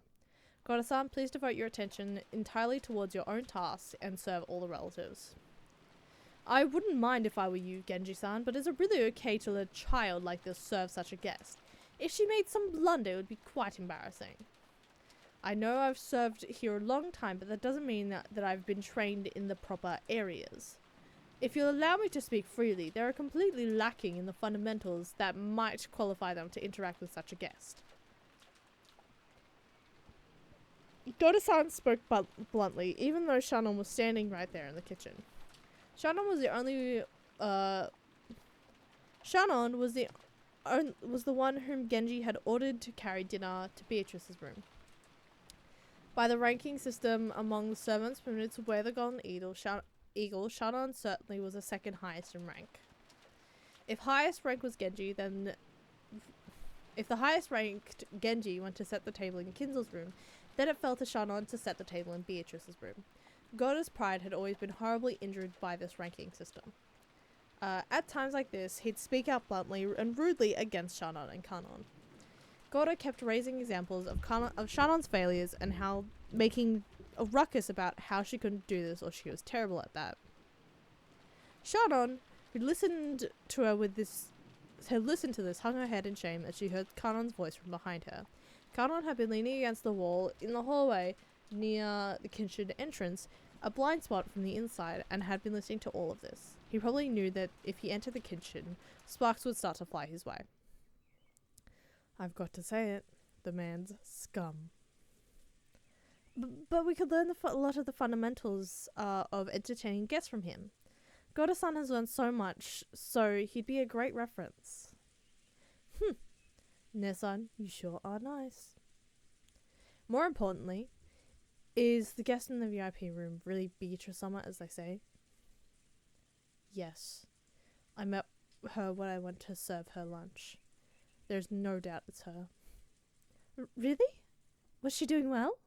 Goda-san, please devote your attention entirely towards your own tasks and serve all the relatives. I wouldn't mind if I were you, Genji-san, but is it really okay to let a child like this serve such a guest? If she made some blunder, it would be quite embarrassing. I know I've served here a long time, but that doesn't mean that I've been trained in the proper areas. If you'll allow me to speak freely, they are completely lacking in the fundamentals that might qualify them to interact with such a guest. Goda-san spoke bluntly, even though Shannon was standing right there in the kitchen. Shannon was the one whom Genji had ordered to carry dinner to Beatrice's room. By the ranking system among the servants permitted to wear the golden eagle, Shannon certainly was the second highest in rank. If highest rank was Genji, then if the highest ranked Genji went to set the table in Kinzel's room, then it fell to Shannon to set the table in Beatrice's room. Goda's pride had always been horribly injured by this ranking system. At times like this, he'd speak out bluntly and rudely against Shannon and Kanon. Goda kept raising examples of Shannon's failures and how making a ruckus about how she couldn't do this or she was terrible at that. Shannon, who listened to this, hung her head in shame as she heard Kanon's voice from behind her. Kanon had been leaning against the wall in the hallway near the kitchen entrance, a blind spot from the inside, and had been listening to all of this. He probably knew that if he entered the kitchen, sparks would start to fly his way. I've got to say it, the man's scum. But we could learn a lot of the fundamentals of entertaining guests from him. Goda-san has learned so much, so he'd be a great reference. Ne-san, you sure are nice. More importantly, is the guest in the VIP room really Beatrice Summer, as they say? Yes. I met her when I went to serve her lunch. There's no doubt it's her. Really? Was she doing well?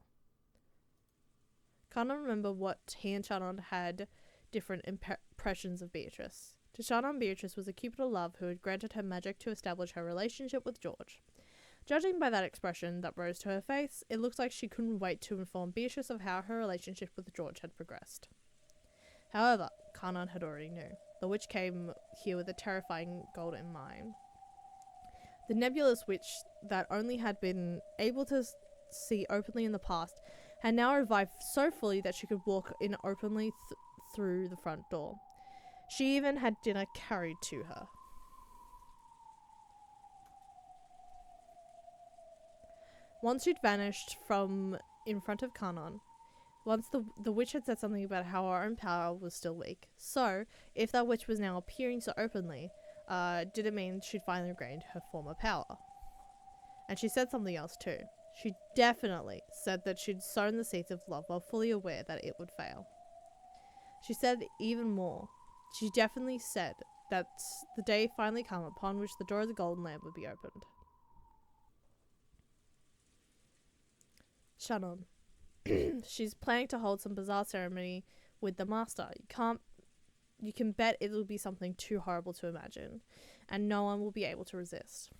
Can't remember what he and Shannon had different impressions of Beatrice. To Shannon, Beatrice was a cupid of love who had granted her magic to establish her relationship with George. Judging by that expression that rose to her face, it looks like she couldn't wait to inform Beatrice of how her relationship with George had progressed. However, Kanon had already knew. The witch came here with a terrifying goal in mind. The nebulous witch that only had been able to see openly in the past had now revived so fully that she could walk in openly through the front door. She even had dinner carried to her. Once she'd vanished from in front of Kanon, once the witch had said something about how her own power was still weak. So, if that witch was now appearing so openly, did it mean she'd finally regained her former power? And she said something else too. She definitely said that she'd sown the seeds of love while fully aware that it would fail. She said even more. She definitely said that the day finally come upon which the door of the golden lamp would be opened. Shannon. She's planning to hold some bizarre ceremony with the master. You can bet it'll be something too horrible to imagine, and no one will be able to resist.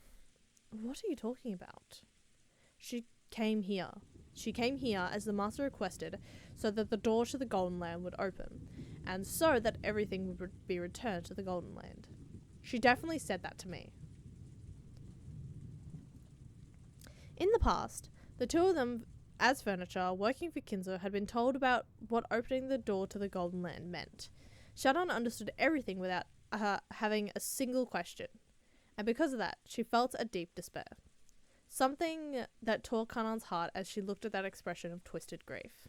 What are you talking about? She came here as the master requested, so that the door to the Golden Land would open, and so that everything would be returned to the Golden Land. She definitely said that to me. In the past, the two of them, as furniture, working for Kinzo, had been told about what opening the door to the Golden Land meant. Shannon understood everything without having a single question, and because of that, she felt a deep despair. Something that tore Kanon's heart as she looked at that expression of twisted grief.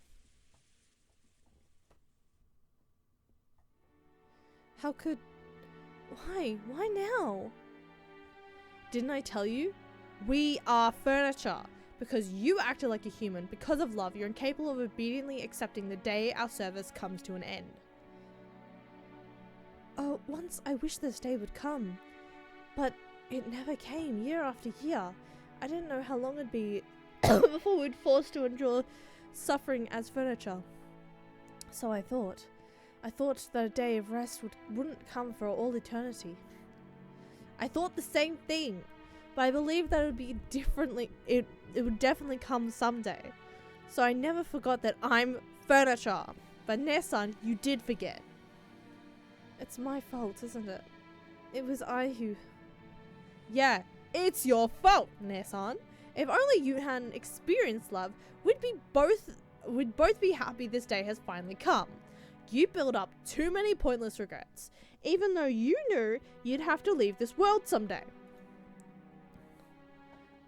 How could... Why? Why now? Didn't I tell you? We are furniture. Because you acted like a human, because of love, you're incapable of obediently accepting the day our service comes to an end. Oh, once I wished this day would come. But it never came, year after year. I didn't know how long it'd be before we'd forced to endure suffering as furniture. So I thought that a day of rest wouldn't come for all eternity. I thought the same thing, but I believed that it would be differently. It would definitely come someday. So I never forgot that I'm furniture. But Ne-san, you did forget. It's my fault, isn't it? It was I who... Yeah, it's your fault, Ne-san. If only you hadn't experienced love, we'd both be happy this day has finally come. You built up too many pointless regrets, even though you knew you'd have to leave this world someday.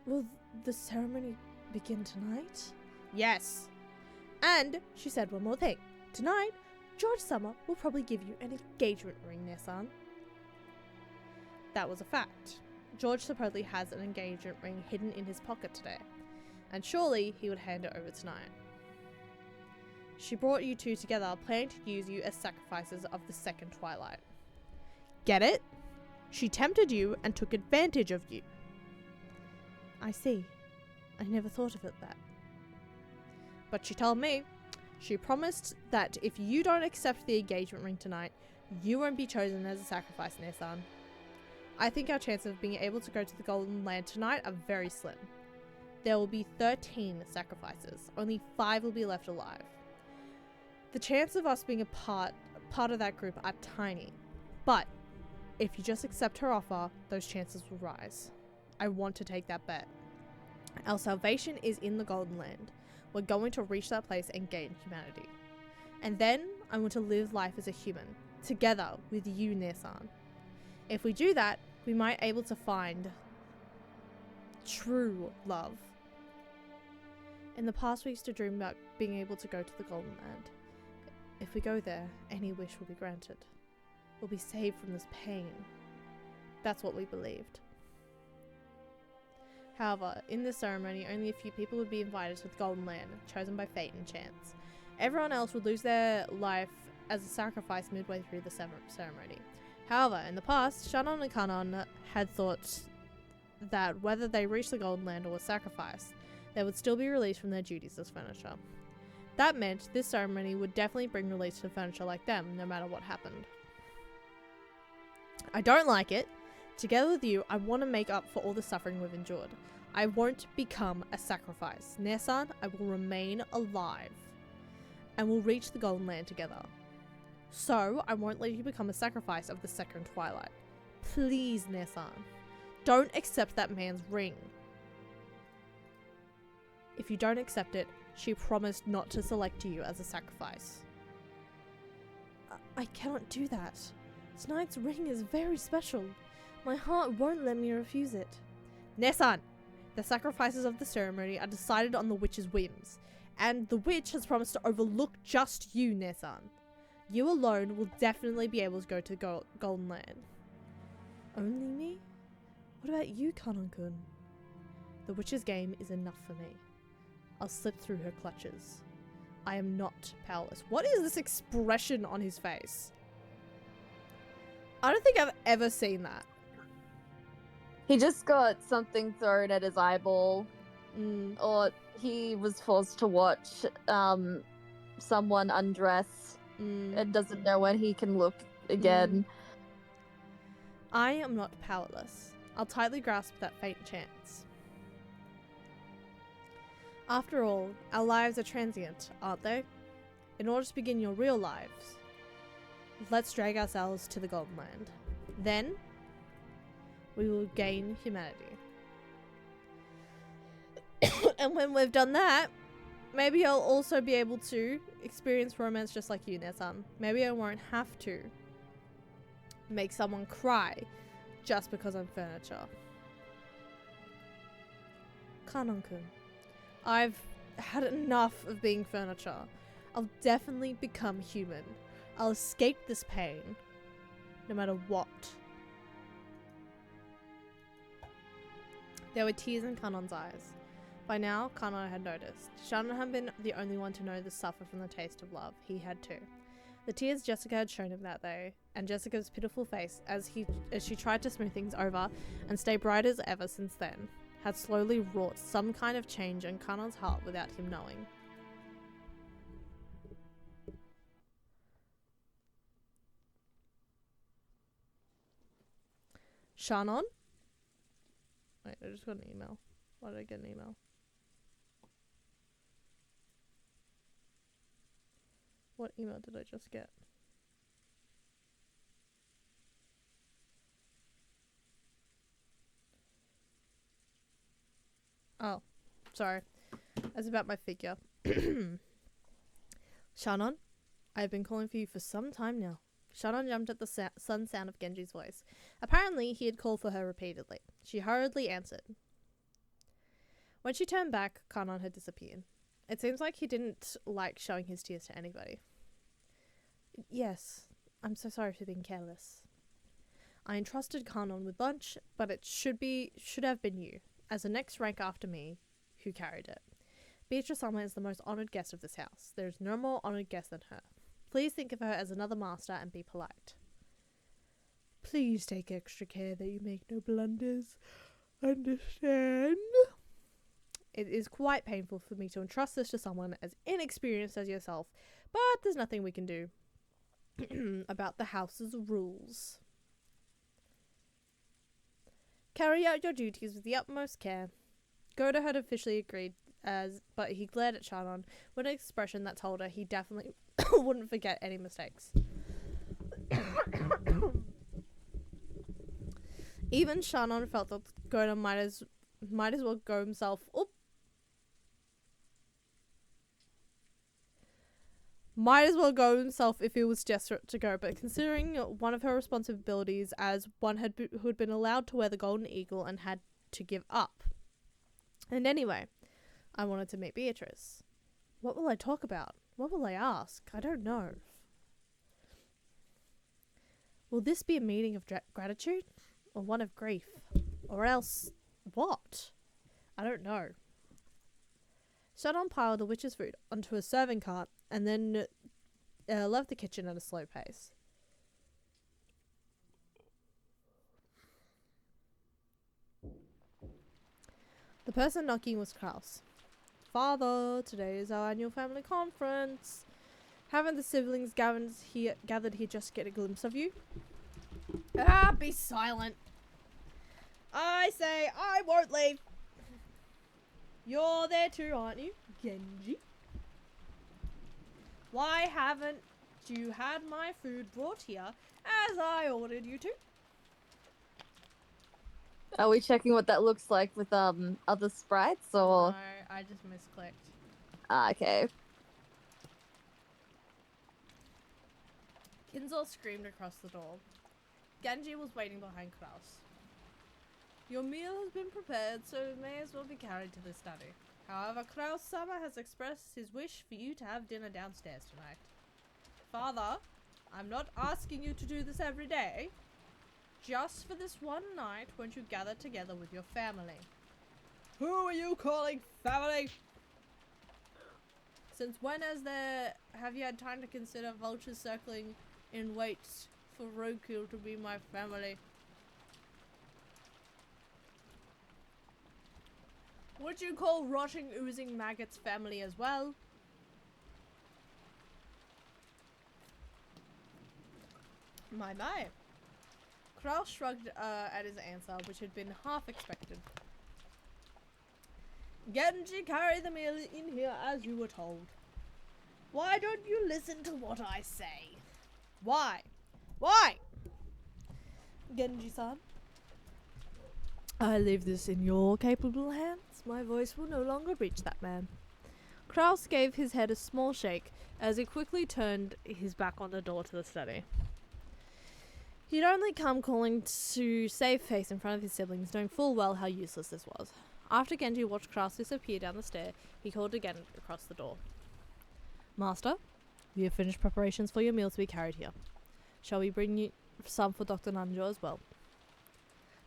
Will the ceremony begin tonight? Yes. And she said one more thing. Tonight, George Summer will probably give you an engagement ring, Nissan. That was a fact. George supposedly has an engagement ring hidden in his pocket today, and surely he would hand it over tonight. She brought you two together, planning to use you as sacrifices of the second twilight. Get it? She tempted you and took advantage of you. I see. I never thought of it that. But she told me, she promised that if you don't accept the engagement ring tonight, you won't be chosen as a sacrifice, Nissan. I think our chances of being able to go to the Golden Land tonight are very slim. There will be 13 sacrifices. Only 5 will be left alive. The chance of us being a part of that group are tiny. But if you just accept her offer, those chances will rise. I want to take that bet. Our salvation is in the Golden Land. We're going to reach that place and gain humanity. And then I want to live life as a human, together with you, Nissan. If we do that, we might be able to find true love. In the past, we used to dream about being able to go to the Golden Land. If we go there, any wish will be granted. We'll be saved from this pain. That's what we believed. However, in this ceremony, only a few people would be invited to the Golden Land, chosen by fate and chance. Everyone else would lose their life as a sacrifice midway through the ceremony. However, in the past, Shannon and Kanon had thought that whether they reached the Golden Land or were sacrificed, they would still be released from their duties as furniture. That meant this ceremony would definitely bring release to furniture like them, no matter what happened. I don't like it. Together with you, I want to make up for all the suffering we've endured. I won't become a sacrifice. Nissan, I will remain alive. And we'll reach the Golden Land together. So, I won't let you become a sacrifice of the second twilight. Please, Nissan. Don't accept that man's ring. If you don't accept it, she promised not to select you as a sacrifice. I cannot do that. Tonight's ring is very special. My heart won't let me refuse it. Nissan! The sacrifices of the ceremony are decided on the witch's whims, and the witch has promised to overlook just you, Nissan. You alone will definitely be able to go to the Golden Land. Only me? What about you, Kanon-kun? The witch's game is enough for me. I'll slip through her clutches. I am not powerless. What is this expression on his face? I don't think I've ever seen that. He just got something thrown at his eyeball. Or he was forced to watch someone undress and doesn't know when he can look again. I am not powerless. I'll tightly grasp that faint chance. After all, our lives are transient, aren't they? In order to begin your real lives, let's drag ourselves to the Golden Land. Then, we will gain humanity. And when we've done that, maybe I'll also be able to experience romance just like you, Nissan. Maybe I won't have to make someone cry just because I'm furniture. Kanon-kun, I've had enough of being furniture. I'll definitely become human. I'll escape this pain, no matter what. There were tears in Kanon's eyes. By now, Kanon had noticed. Shannon had been the only one to know the suffer from the taste of love. He had too. The tears Jessica had shown him that day, and Jessica's pitiful face as she tried to smooth things over and stay bright as ever since then, had slowly wrought some kind of change in Kanon's heart without him knowing. Shannon? Wait, I just got an email. Why did I get an email? What email did I just get? Oh, sorry. That's about my figure. Shannon, I've been calling for you for some time now. Shannon jumped at the sudden sound of Genji's voice. Apparently, he had called for her repeatedly. She hurriedly answered. When she turned back, Kanon had disappeared. It seems like he didn't like showing his tears to anybody. Yes, I'm so sorry for being careless. I entrusted Kanon with lunch, but it should have been you, as the next rank after me, who carried it. Beatrice Summer is the most honoured guest of this house. There is no more honoured guest than her. Please think of her as another master and be polite. Please take extra care that you make no blunders. Understand? It is quite painful for me to entrust this to someone as inexperienced as yourself, but there's nothing we can do about the house's rules. Carry out your duties with the utmost care. Goda had officially agreed, but he glared at Shannon with an expression that told her he definitely wouldn't forget any mistakes. Even Shannon felt that Goda might as well go himself. Might as well go himself if he was desperate to go, but considering one of her responsibilities as one who had been allowed to wear the golden eagle and had to give up. And anyway, I wanted to meet Beatrice. What will I talk about? What will I ask? I don't know. Will this be a meeting of gratitude? Or one of grief? Or else, what? I don't know. Shannon piled the witch's food onto a serving cart and then left the kitchen at a slow pace. The person knocking was Kraus. Father, today is our annual family conference. Haven't the siblings gathered here just to get a glimpse of you? Be silent. I say I won't leave. You're there too, aren't you, Genji? Why haven't you had my food brought here as I ordered you to? Are we checking what that looks like with other sprites or? No, I just misclicked. Okay. Kinzel screamed across the door. Genji was waiting behind Kraus. Your meal has been prepared, so it may as well be carried to the study. However, Kraus-sama has expressed his wish for you to have dinner downstairs tonight. Father, I'm not asking you to do this every day. Just for this one night, won't you gather together with your family? Who are you calling family? Since when have you had time to consider vultures circling in wait for Roku to be my family? Would you call rotting, oozing maggots family as well? My. Kraus shrugged at his answer, which had been half expected. Genji, carry the meal in here as you were told. Why don't you listen to what I say? Why? Why? Genji-san. I leave this in your capable hands. My voice will no longer reach that man. Kraus gave his head a small shake as he quickly turned his back on the door to the study. He'd only come calling to save face in front of his siblings, knowing full well how useless this was. After Genji watched Kraus disappear down the stair, he called again across the door. Master, we have finished preparations for your meal to be carried here. Shall we bring you some for Dr. Nanjo as well?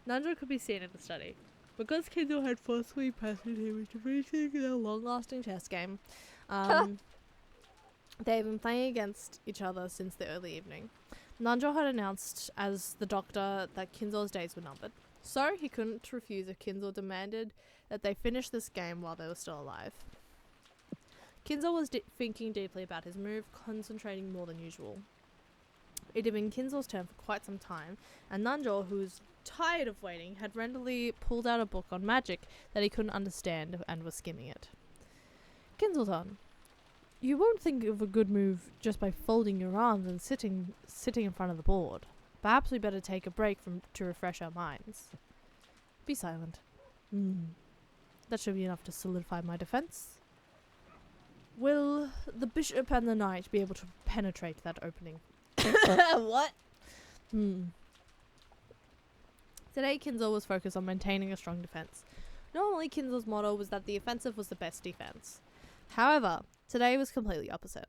Nanjo could be seen in the study. Because Kindle had forcefully pestered him into finishing their long-lasting chess game, they have been playing against each other since the early evening. Nanjo had announced as the doctor that Kinzel's days were numbered, so he couldn't refuse if Kinzel demanded that they finish this game while they were still alive. Kinzel was thinking deeply about his move, concentrating more than usual. It had been Kinzel's turn for quite some time, and Nanjo, who was tired of waiting, had randomly pulled out a book on magic that he couldn't understand and was skimming it. Kinzel-san, you won't think of a good move just by folding your arms and sitting in front of the board. Perhaps we better take a break to refresh our minds. Be silent. That should be enough to solidify my defense. Will the bishop and the knight be able to penetrate that opening? What? Today, Kinzel was focused on maintaining a strong defense. Normally, Kinzel's motto was that the offensive was the best defense. However, today was completely opposite.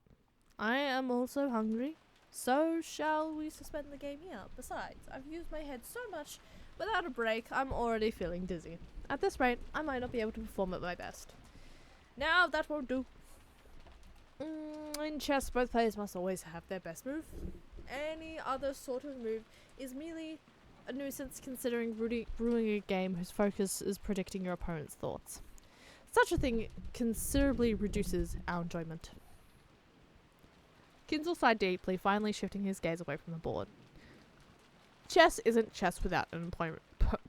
I am also hungry, so shall we suspend the game here? Besides, I've used my head so much, without a break, I'm already feeling dizzy. At this rate, I might not be able to perform at my best. Now, that won't do. In chess, both players must always have their best move. Any other sort of move is merely a nuisance, considering ruining a game whose focus is predicting your opponent's thoughts. Such a thing considerably reduces our enjoyment. Kinzel sighed deeply, finally shifting his gaze away from the board. Chess isn't chess without an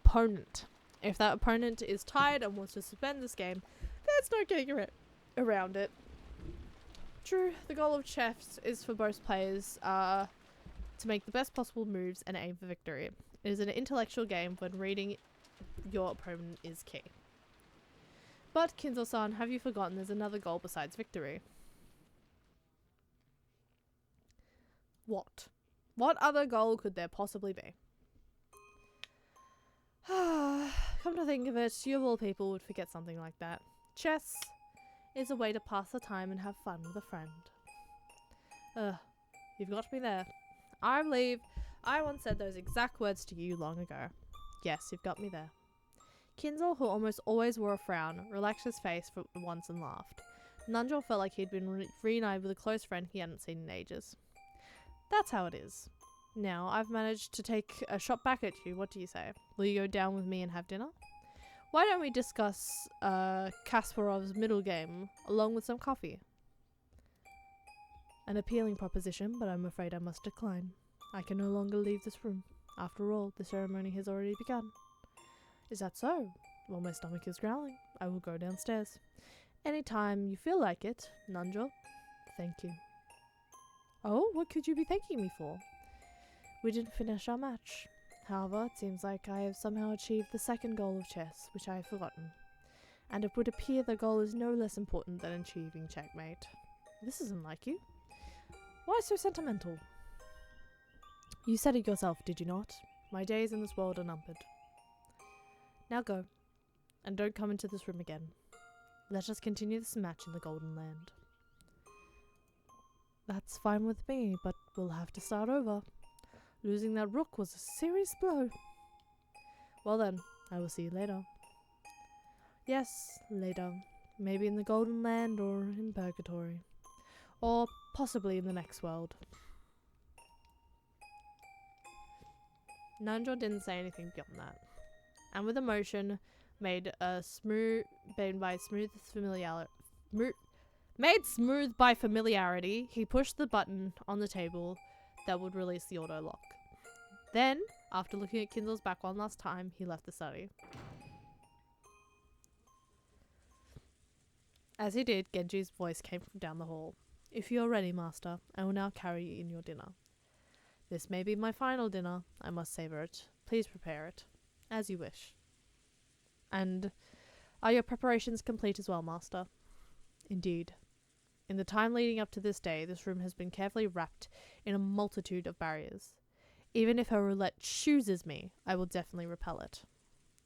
opponent. If that opponent is tired and wants to suspend this game, there's no getting around it. True, the goal of chess is for both players to make the best possible moves and aim for victory. It is an intellectual game when reading your opponent is key. But, Kinzel-san, have you forgotten there's another goal besides victory? What? What other goal could there possibly be? Come to think of it, you of all people would forget something like that. Chess is a way to pass the time and have fun with a friend. You've got me there. I believe I once said those exact words to you long ago. Yes, you've got me there. Kinzel, who almost always wore a frown, relaxed his face for once and laughed. Nunjal felt like he'd been reunited with a close friend he hadn't seen in ages. That's how it is. Now, I've managed to take a shot back at you. What do you say? Will you go down with me and have dinner? Why don't we discuss Kasparov's middle game, along with some coffee? An appealing proposition, but I'm afraid I must decline. I can no longer leave this room. After all, the ceremony has already begun. Is that so? Well, my stomach is growling. I will go downstairs. Any time you feel like it, Nunjal. Thank you. Oh, what could you be thanking me for? We didn't finish our match. However, it seems like I have somehow achieved the second goal of chess, which I have forgotten. And it would appear the goal is no less important than achieving checkmate. This isn't like you. Why so sentimental? You said it yourself, did you not? My days in this world are numbered. Now go, and don't come into this room again. Let us continue this match in the Golden Land. That's fine with me, but we'll have to start over. Losing that rook was a serious blow. Well then, I will see you later. Yes, later. Maybe in the Golden Land or in Purgatory. Or possibly in the next world. Nunjal didn't say anything beyond that. And with emotion made smooth by familiarity, he pushed the button on the table that would release the auto lock. Then, after looking at Kinzel's back one last time, he left the study. As he did, Genji's voice came from down the hall. If you are ready, master, I will now carry you in your dinner. This may be my final dinner. I must savor it. Please prepare it. As you wish. And are your preparations complete as well, master? Indeed. In the time leading up to this day, this room has been carefully wrapped in a multitude of barriers. Even if her roulette chooses me, I will definitely repel it.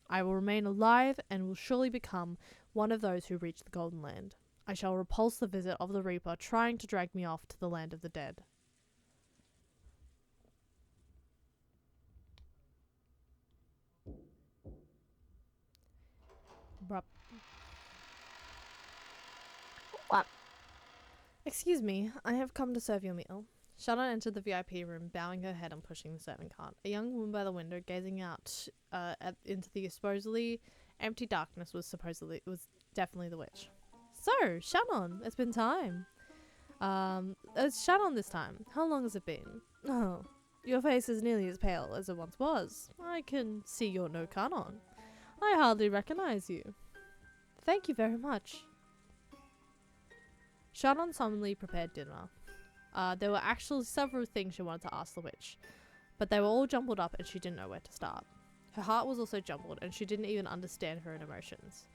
I will remain alive and will surely become one of those who reach the Golden Land. I shall repulse the visit of the Reaper trying to drag me off to the land of the dead. What? Excuse me, I have come to serve your meal. Shannon entered the VIP room, bowing her head and pushing the serving cart. A young woman by the window, gazing out into the supposedly empty darkness, was definitely the witch. So, Shannon, it's been time. It's Shannon this time. How long has it been? Oh, your face is nearly as pale as it once was. I can see you're no Kanon. I hardly recognize you. Thank you very much. Shannon suddenly prepared dinner. There were actually several things she wanted to ask the witch, but they were all jumbled up and she didn't know where to start. Her heart was also jumbled and she didn't even understand her own emotions.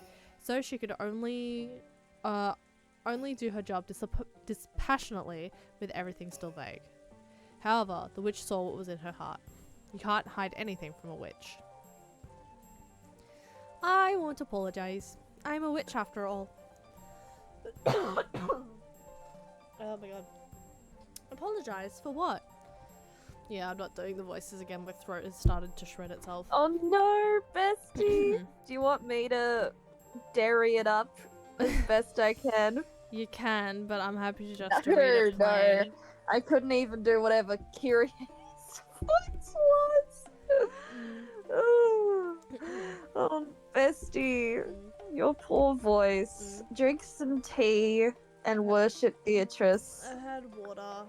So she could only do her job dispassionately with everything still vague. However, the witch saw what was in her heart. You can't hide anything from a witch. I won't apologize. I'm a witch after all. Oh my god. Apologize for what? Yeah, I'm not doing the voices again. My throat has started to shred itself. Oh no, bestie! Do you want me to dairy it up as best I can? You can, but I'm happy to No, just to read it plain. I couldn't even do whatever curious voice was. Oh, bestie, your poor voice. Drink some tea and worship Beatrice. I had water.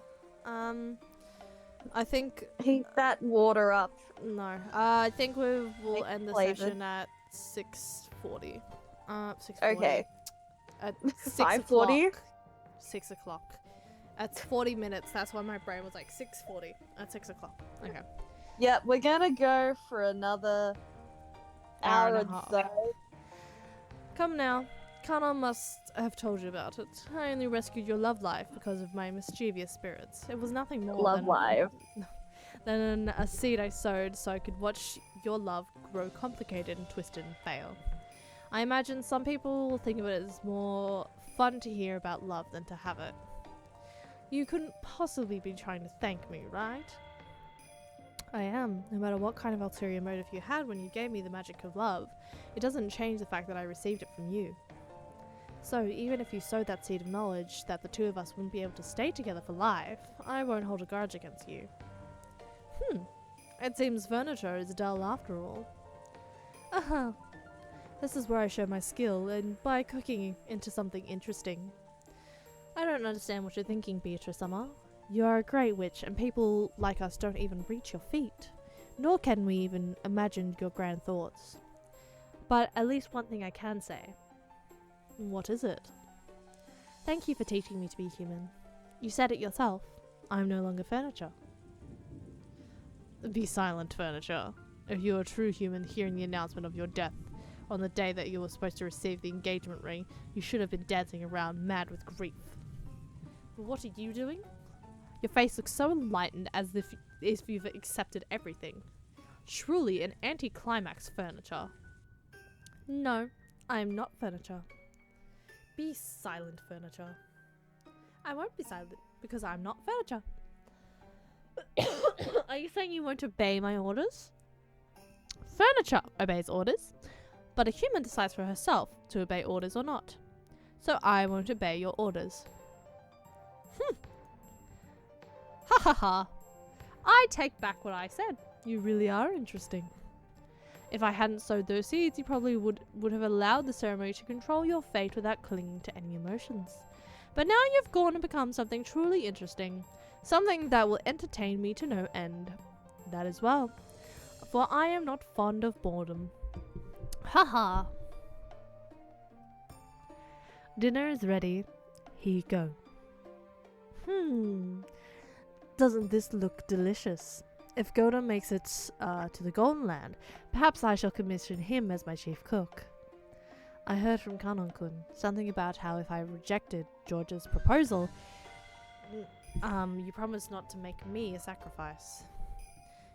I think Heat that water up. no. I think we will Make end the flavored. session at 6:40. 6:40. Okay. At 6 5:40? o'clock. 6 o'clock. That's 40 minutes. That's why my brain was like 6:40 at 6 o'clock. Okay. Yeah, we're gonna go for another hour and a and half. so. Come now. Kana must have told you about it. I only rescued your love life because of my mischievous spirits. It was nothing more Love life. than a seed I sowed so I could watch your love grow complicated and twisted and fail. I imagine some people will think of it as more fun to hear about love than to have it. You couldn't possibly be trying to thank me, right? I am. No matter what kind of ulterior motive you had when you gave me the magic of love, it doesn't change the fact that I received it from you. So, even if you sowed that seed of knowledge that the two of us wouldn't be able to stay together for life, I won't hold a grudge against you. It seems furniture is dull after all. Aha! This is where I show my skill, and by cooking into something interesting. I don't understand what you're thinking, Beatrice Summer. You are a great witch, and people like us don't even reach your feet. Nor can we even imagine your grand thoughts. But at least one thing I can say. What is it? Thank you for teaching me to be human. You said it yourself. I'm no longer furniture. Be silent, furniture. If you are a true human hearing the announcement of your death on the day that you were supposed to receive the engagement ring, you should have been dancing around mad with grief. But what are you doing? Your face looks so enlightened as if you've accepted everything. Truly an anticlimax, furniture. No, I am not furniture. Be silent, furniture. I won't be silent because I'm not furniture. Are you saying you won't obey my orders? Furniture obeys orders, but a human decides for herself to obey orders or not. So I won't obey your orders. Ha ha ha. I take back what I said. You really are interesting. If I hadn't sowed those seeds, you probably would have allowed the ceremony to control your fate without clinging to any emotions. But now you've gone and become something truly interesting. Something that will entertain me to no end. That as well. For I am not fond of boredom. Ha ha. Dinner is ready. Here you go. Doesn't this look delicious? If Goda makes it to the Golden Land, perhaps I shall commission him as my chief cook. I heard from Kanon-kun something about how if I rejected George's proposal, you promised not to make me a sacrifice.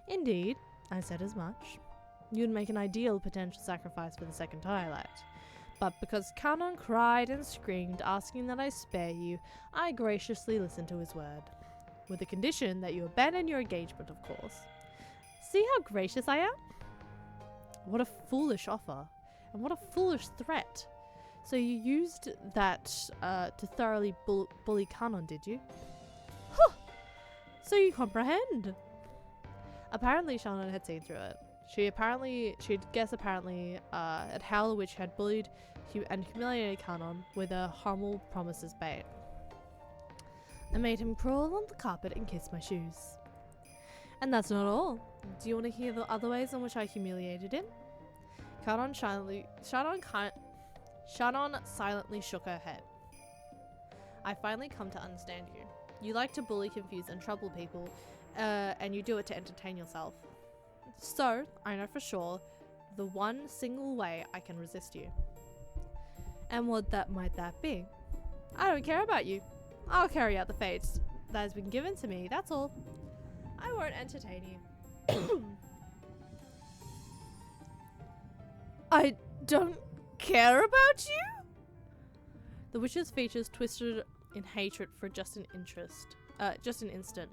Indeed, I said as much. You'd make an ideal potential sacrifice for the second twilight. But because Kanon cried and screamed, asking that I spare you, I graciously listened to his word. With the condition that you abandon your engagement, of course. See how gracious I am? What a foolish offer. And what a foolish threat. So you used that to thoroughly bully Kanon, did you? Huh! So you comprehend. Apparently Shannon had seen through it. She'd guessed at how the witch had bullied and humiliated Kanon with a harmful promises bait. I made him crawl on the carpet and kiss my shoes. And that's not all. Do you want to hear the other ways in which I humiliated him? Shannon silently shook her head. I finally come to understand you. You like to bully, confuse, and trouble people, and you do it to entertain yourself. So, I know for sure the one single way I can resist you. And what might that be? I don't care about you. I'll carry out the fates that has been given to me, that's all. I won't entertain you. I don't care about you? The witch's features twisted in hatred for just an instant.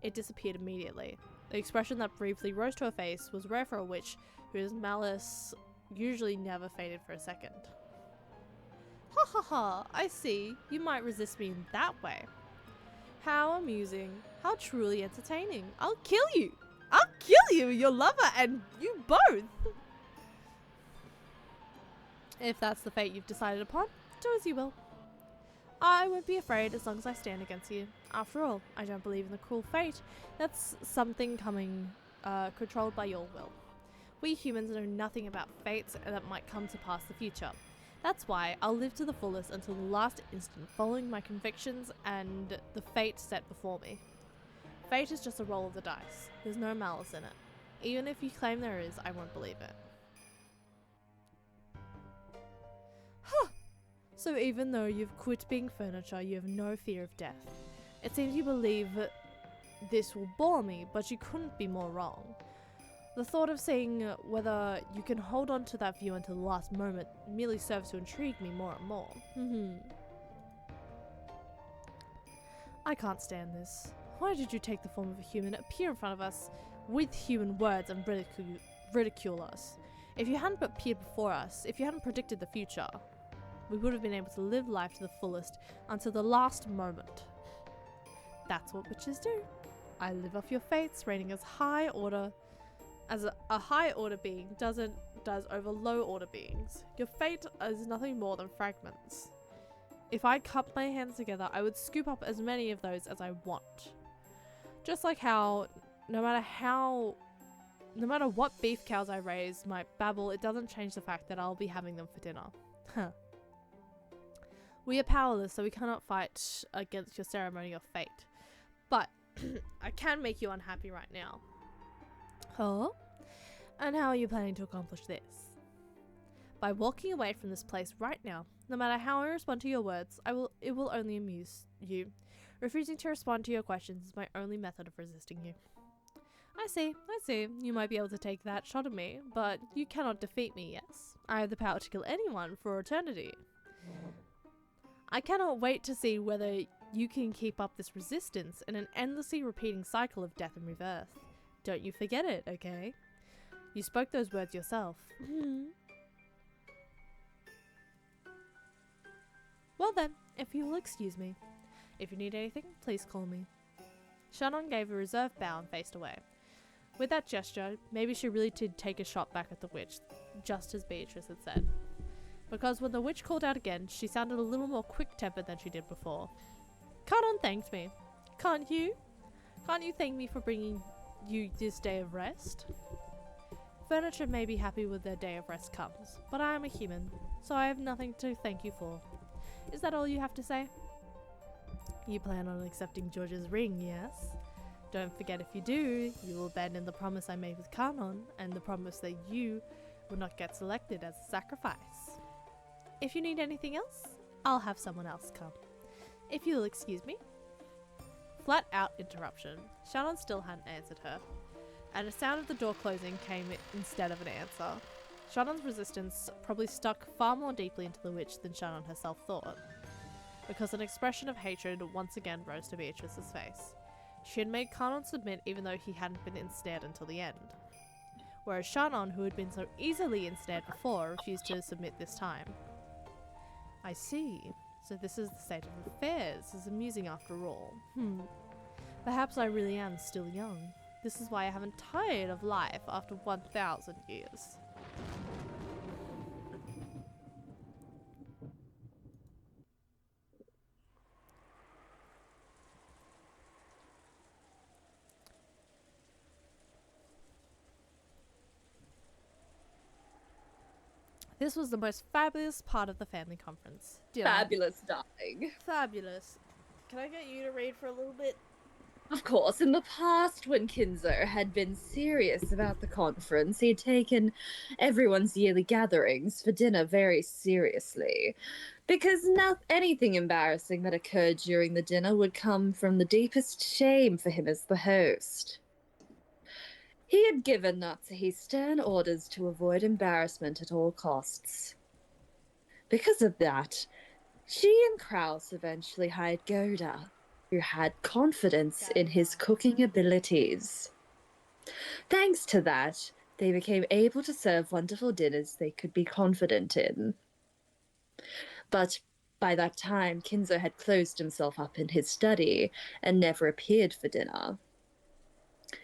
It disappeared immediately. The expression that briefly rose to her face was rare for a witch whose malice usually never faded for a second. Ha ha ha, I see. You might resist me in that way. How amusing. How truly entertaining. I'll kill you. I'll kill you, your lover, and you both. If that's the fate you've decided upon, do as you will. I won't be afraid as long as I stand against you. After all, I don't believe in the cruel fate. That's something coming, controlled by your will. We humans know nothing about fates that might come to pass in the future. That's why I'll live to the fullest until the last instant, following my convictions and the fate set before me. Fate is just a roll of the dice. There's no malice in it. Even if you claim there is, I won't believe it. Huh. So even though you've quit being furniture, you have no fear of death. It seems you believe this will bore me, but you couldn't be more wrong. The thought of seeing whether you can hold on to that view until the last moment merely serves to intrigue me more and more. I can't stand this. Why did you take the form of a human, appear in front of us with human words and ridicule us? If you hadn't appeared before us, if you hadn't predicted the future, we would have been able to live life to the fullest until the last moment. That's what witches do. I live off your fates, reigning as a high order being does over low order beings. Your fate is nothing more than fragments. If I cupped my hands together, I would scoop up as many of those as I want. Just like how, no matter what beef cows I raise might babble, it doesn't change the fact that I'll be having them for dinner. We are powerless, so we cannot fight against your ceremony of fate. But I can make you unhappy right now. Huh? And how are you planning to accomplish this? By walking away from this place right now. No matter how I respond to your words, it will only amuse you. Refusing to respond to your questions is my only method of resisting you. I see. You might be able to take that shot at me, but you cannot defeat me, yes? I have the power to kill anyone for eternity. I cannot wait to see whether you can keep up this resistance in an endlessly repeating cycle of death and rebirth. Don't you forget it, okay? You spoke those words yourself. Well then, if you will excuse me. If you need anything, please call me. Shannon gave a reserved bow and faced away. With that gesture, maybe she really did take a shot back at the witch, just as Beatrice had said. Because when the witch called out again, she sounded a little more quick-tempered than she did before. Shannon thanked me. Can't you? Can't you thank me for bringing you this day of rest? Furniture may be happy when their day of rest comes, but I am a human, so I have nothing to thank you for. Is that all you have to say? You plan on accepting George's ring, yes? Don't forget, if you do, you will abandon the promise I made with Kanon, and the promise that you will not get selected as a sacrifice. If you need anything else, I'll have someone else come. If you'll excuse me. Flat out interruption. Shannon still hadn't answered her, and a sound of the door closing came instead of an answer. Shannon's resistance probably stuck far more deeply into the witch than Shannon herself thought, because an expression of hatred once again rose to Beatrice's face. She had made Kanon submit even though he hadn't been ensnared until the end, whereas Shannon, who had been so easily ensnared before, refused to submit this time. I see. So this is the state of affairs. It's amusing after all. Perhaps I really am still young. This is why I haven't tired of life after 1,000 years. This was the most fabulous part of the family conference. Fabulous, darling. Fabulous. Can I get you to read for a little bit? Of course, in the past, when Kinzo had been serious about the conference, he'd taken everyone's yearly gatherings for dinner very seriously, because anything embarrassing that occurred during the dinner would come from the deepest shame for him as the host. He had given Natsuhi stern orders to avoid embarrassment at all costs. Because of that, She and Kraus eventually hired Goda, who had confidence in his cooking abilities. Thanks to that, they became able to serve wonderful dinners they could be confident in. But by that time, Kinzo had closed himself up in his study and never appeared for dinner.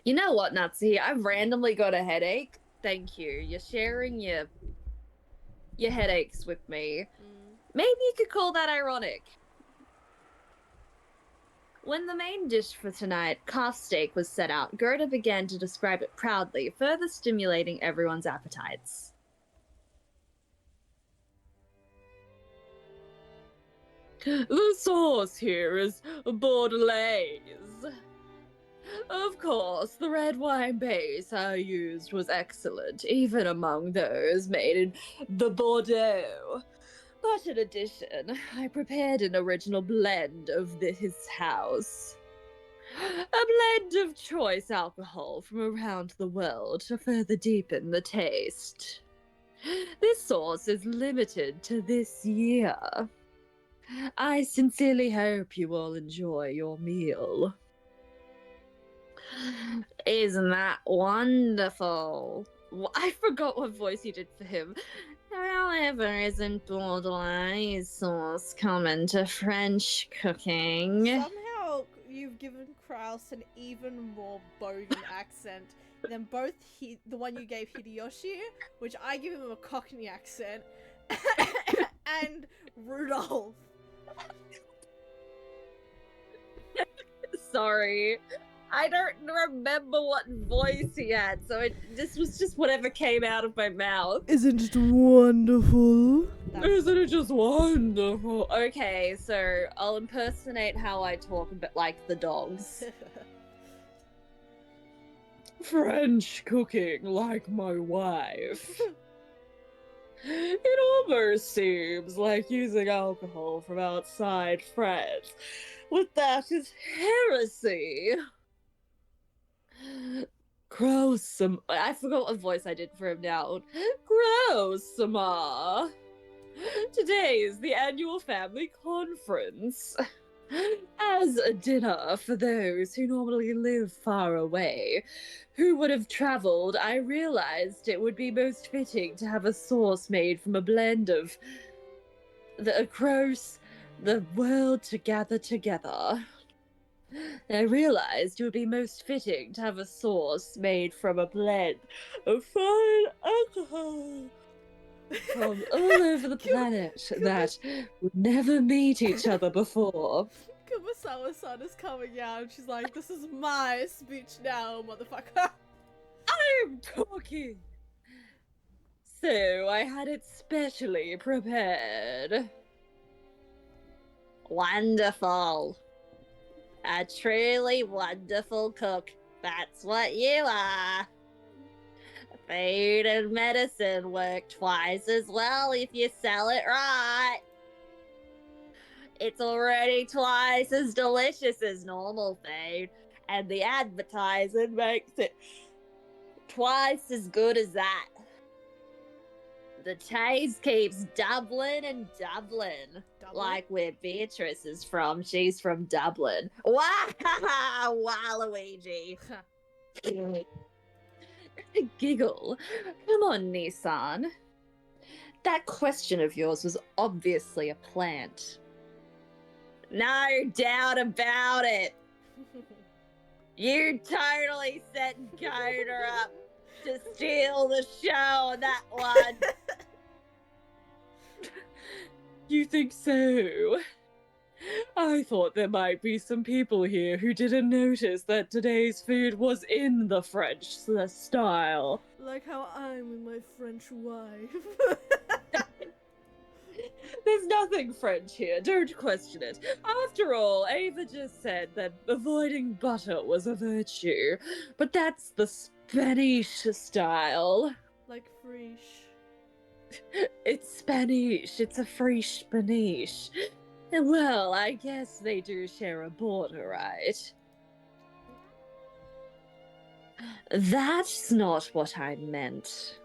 You know what, Nazi? I've randomly got a headache. Thank you. You're sharing your headaches with me. Maybe you could call that ironic. When the main dish for tonight, calf steak, was set out, Gerda began to describe it proudly, further stimulating everyone's appetites. The sauce here is Bordelaise. Of course, the red wine base I used was excellent, even among those made in the Bordeaux. But in addition, I prepared an original blend of his house. A blend of choice alcohol from around the world to further deepen the taste. This sauce is limited to this year. I sincerely hope you all enjoy your meal. Isn't that wonderful? I forgot what voice you did for him. However, isn't Bordelaise sauce common to French cooking? Somehow you've given Kraus an even more bogan accent than both the one you gave Hideyoshi, which I give him a Cockney accent, and Rudolph. Sorry. I don't remember what voice he had, so this was just whatever came out of my mouth. Isn't it wonderful? Isn't it just wonderful? Okay, so I'll impersonate how I talk a bit like the dogs. French cooking like my wife. It almost seems like using alcohol from outside France. But that is heresy. Grossum. I forgot what voice I did for him now. Grossama. Today is the annual family conference. As a dinner for those who normally live far away, who would have traveled, I realized it would be most fitting to have a sauce made from a blend of across the world to gather together. I realized it would be most fitting to have a sauce made from a blend of fine alcohol from all over the planet that would never meet each other before. Kumasawa-san is coming out and she's like, this is my speech now, motherfucker. I'm talking! So I had it specially prepared. Wonderful. A truly wonderful cook. That's what you are. Food and medicine work twice as well if you sell it right. It's already twice as delicious as normal food, and the advertising makes it twice as good as that. The taste keeps doubling and doubling. Like where Beatrice is from. She's from Dublin. Waluigi. Giggle. Come on, Nissan. That question of yours was obviously a plant. No doubt about it. You totally set Coda up to steal the show on that one. You think so? I thought there might be some people here who didn't notice that today's food was in the French style. Like how I'm with my French wife. There's nothing French here, don't question it. After all, Ava just said that avoiding butter was a virtue, but that's the Spanish style. Like Friche. It's Spanish, it's a free Spanish. Well, I guess they do share a border, right? That's not what I meant.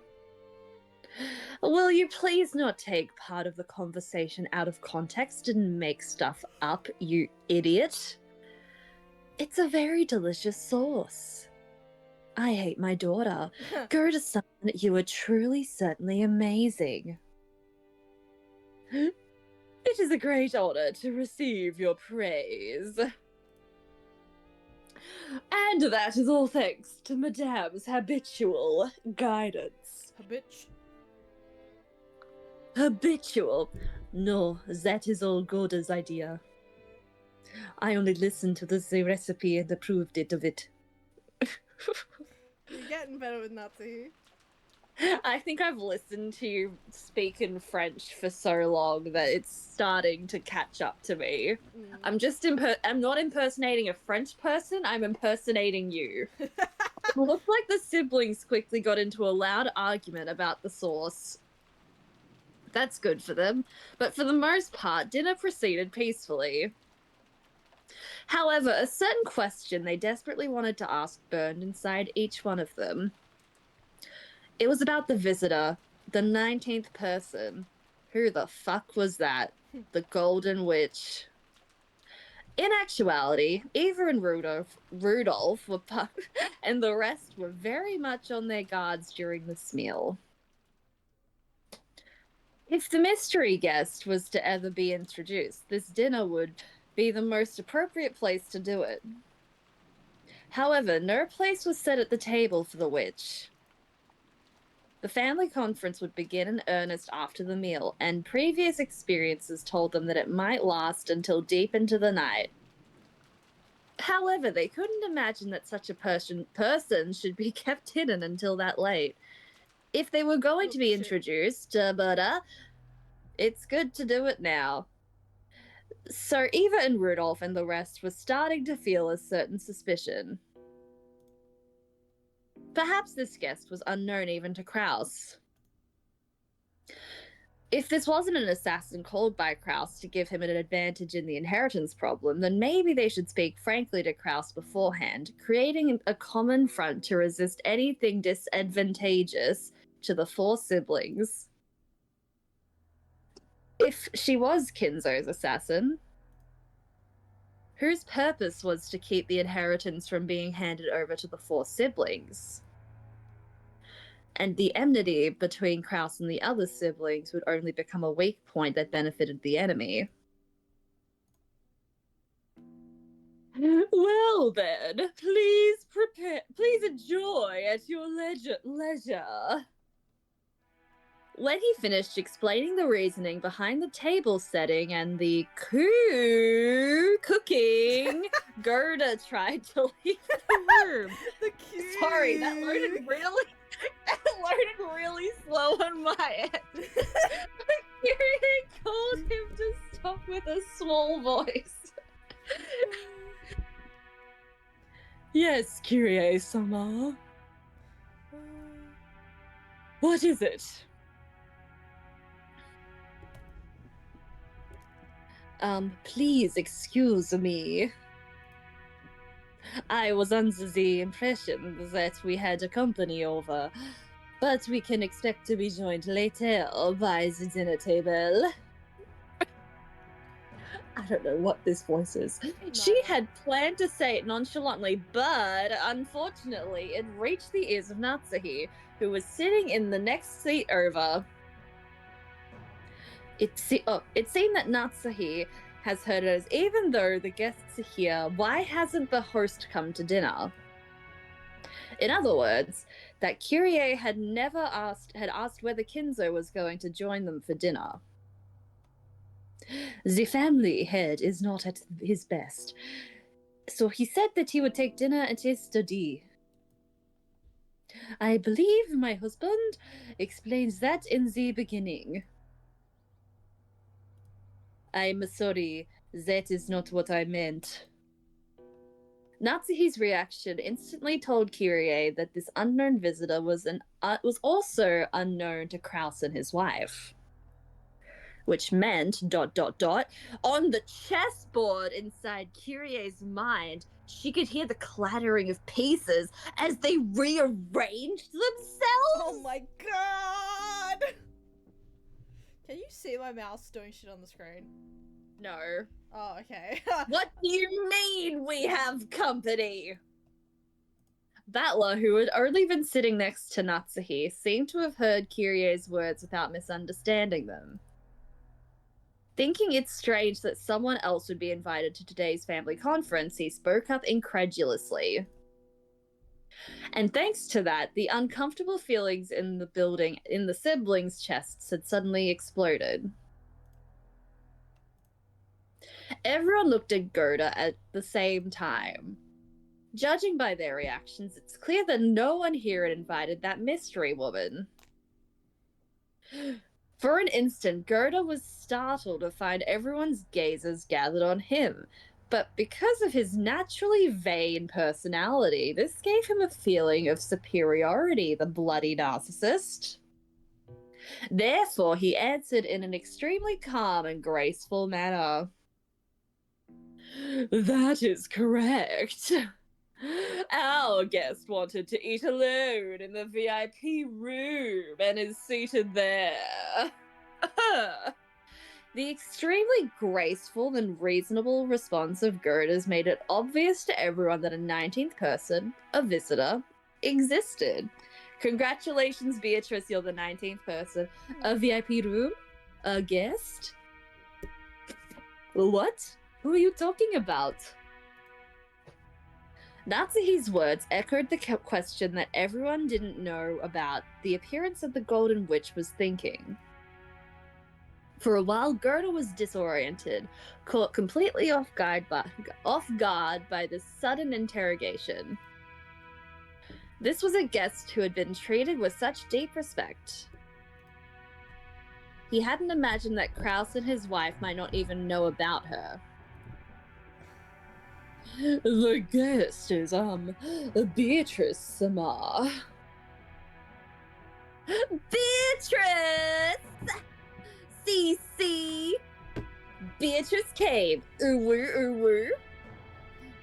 Will you please not take part of the conversation out of context and make stuff up, you idiot? It's a very delicious sauce. I hate my daughter. Gerda-san, you are truly, certainly amazing. It is a great honor to receive your praise. And that is all thanks to Madame's habitual guidance. Habitual? No, that is all Gorda's idea. I only listened to the recipe and approved it of it. You're getting better with Nazi. I think I've listened to you speak in French for so long that it's starting to catch up to me. I'm just I'm not impersonating a French person, I'm impersonating you. It looked like the siblings quickly got into a loud argument about the sauce. That's good for them, but for the most part, dinner proceeded peacefully. However, a certain question they desperately wanted to ask burned inside each one of them. It was about the visitor, the 19th person. Who the fuck was that? The Golden Witch. In actuality, Eva and Rudolph were and the rest were very much on their guards during this meal. If the mystery guest was to ever be introduced, this dinner would be the most appropriate place to do it. However, no place was set at the table for the witch. The family conference would begin in earnest after the meal, and previous experiences told them that it might last until deep into the night. However, they couldn't imagine that such a person should be kept hidden until that late. If they were going to be introduced, it's good to do it now. So Eva and Rudolph and the rest were starting to feel a certain suspicion. Perhaps this guest was unknown even to Kraus. If this wasn't an assassin called by Kraus to give him an advantage in the inheritance problem, then maybe they should speak frankly to Kraus beforehand, creating a common front to resist anything disadvantageous to the four siblings. If she was Kinzo's assassin, whose purpose was to keep the inheritance from being handed over to the four siblings? And the enmity between Kraus and the other siblings would only become a weak point that benefited the enemy. Well then, please enjoy at your leisure. When he finished explaining the reasoning behind the table setting and the cooking, Gerda tried to leave the room. Sorry, that loaded really slow on my end. Kyrie called him to stop with a small voice. Yes, Kyrie-sama. What is it? Please excuse me. I was under the impression that we had a company over, but we can expect to be joined later by the dinner table. I don't know what this voice is. No. She had planned to say it nonchalantly, but unfortunately it reached the ears of Natsuhi, who was sitting in the next seat over. It seemed that Natsuhi has heard it as, even though the guests are here, why hasn't the host come to dinner? In other words, that Kyrie had asked whether Kinzo was going to join them for dinner. The family head is not at his best, so he said that he would take dinner at his study. I believe my husband explains that in the beginning. I'm sorry, that is not what I meant. Natsuhi's reaction instantly told Kyrie that this unknown visitor was also unknown to Kraus and his wife. Which meant, ... on the chessboard inside Kyrie's mind, she could hear the clattering of pieces as they rearranged themselves. Oh my god! see my mouse doing shit on the screen? No. Oh, okay. What do you mean we have company? Battler, who had only been sitting next to Natsuhi, seemed to have heard Kirie's words without misunderstanding them. Thinking it strange that someone else would be invited to today's family conference, he spoke up incredulously. And thanks to that, the uncomfortable feelings in the siblings' chests had suddenly exploded. Everyone looked at Gerda at the same time. Judging by their reactions, it's clear that no one here had invited that mystery woman. For an instant, Gerda was startled to find everyone's gazes gathered on him, but because of his naturally vain personality, this gave him a feeling of superiority, the bloody narcissist. Therefore, he answered in an extremely calm and graceful manner. That is correct. Our guest wanted to eat alone in the VIP room and is seated there. The extremely graceful and reasonable response of Gerda's made it obvious to everyone that a 19th person, a visitor, existed. Congratulations, Beatrice, you're the 19th person. A VIP room? A guest? What? Who are you talking about? Natsuhi's words echoed the question that everyone didn't know about the appearance of the Golden Witch was thinking. For a while, Gerda was disoriented, caught completely off guard by this sudden interrogation. This was a guest who had been treated with such deep respect. He hadn't imagined that Kraus and his wife might not even know about her. The guest is, Beatrice Samar. Beatrice! CC! Beatrice came. Uwu.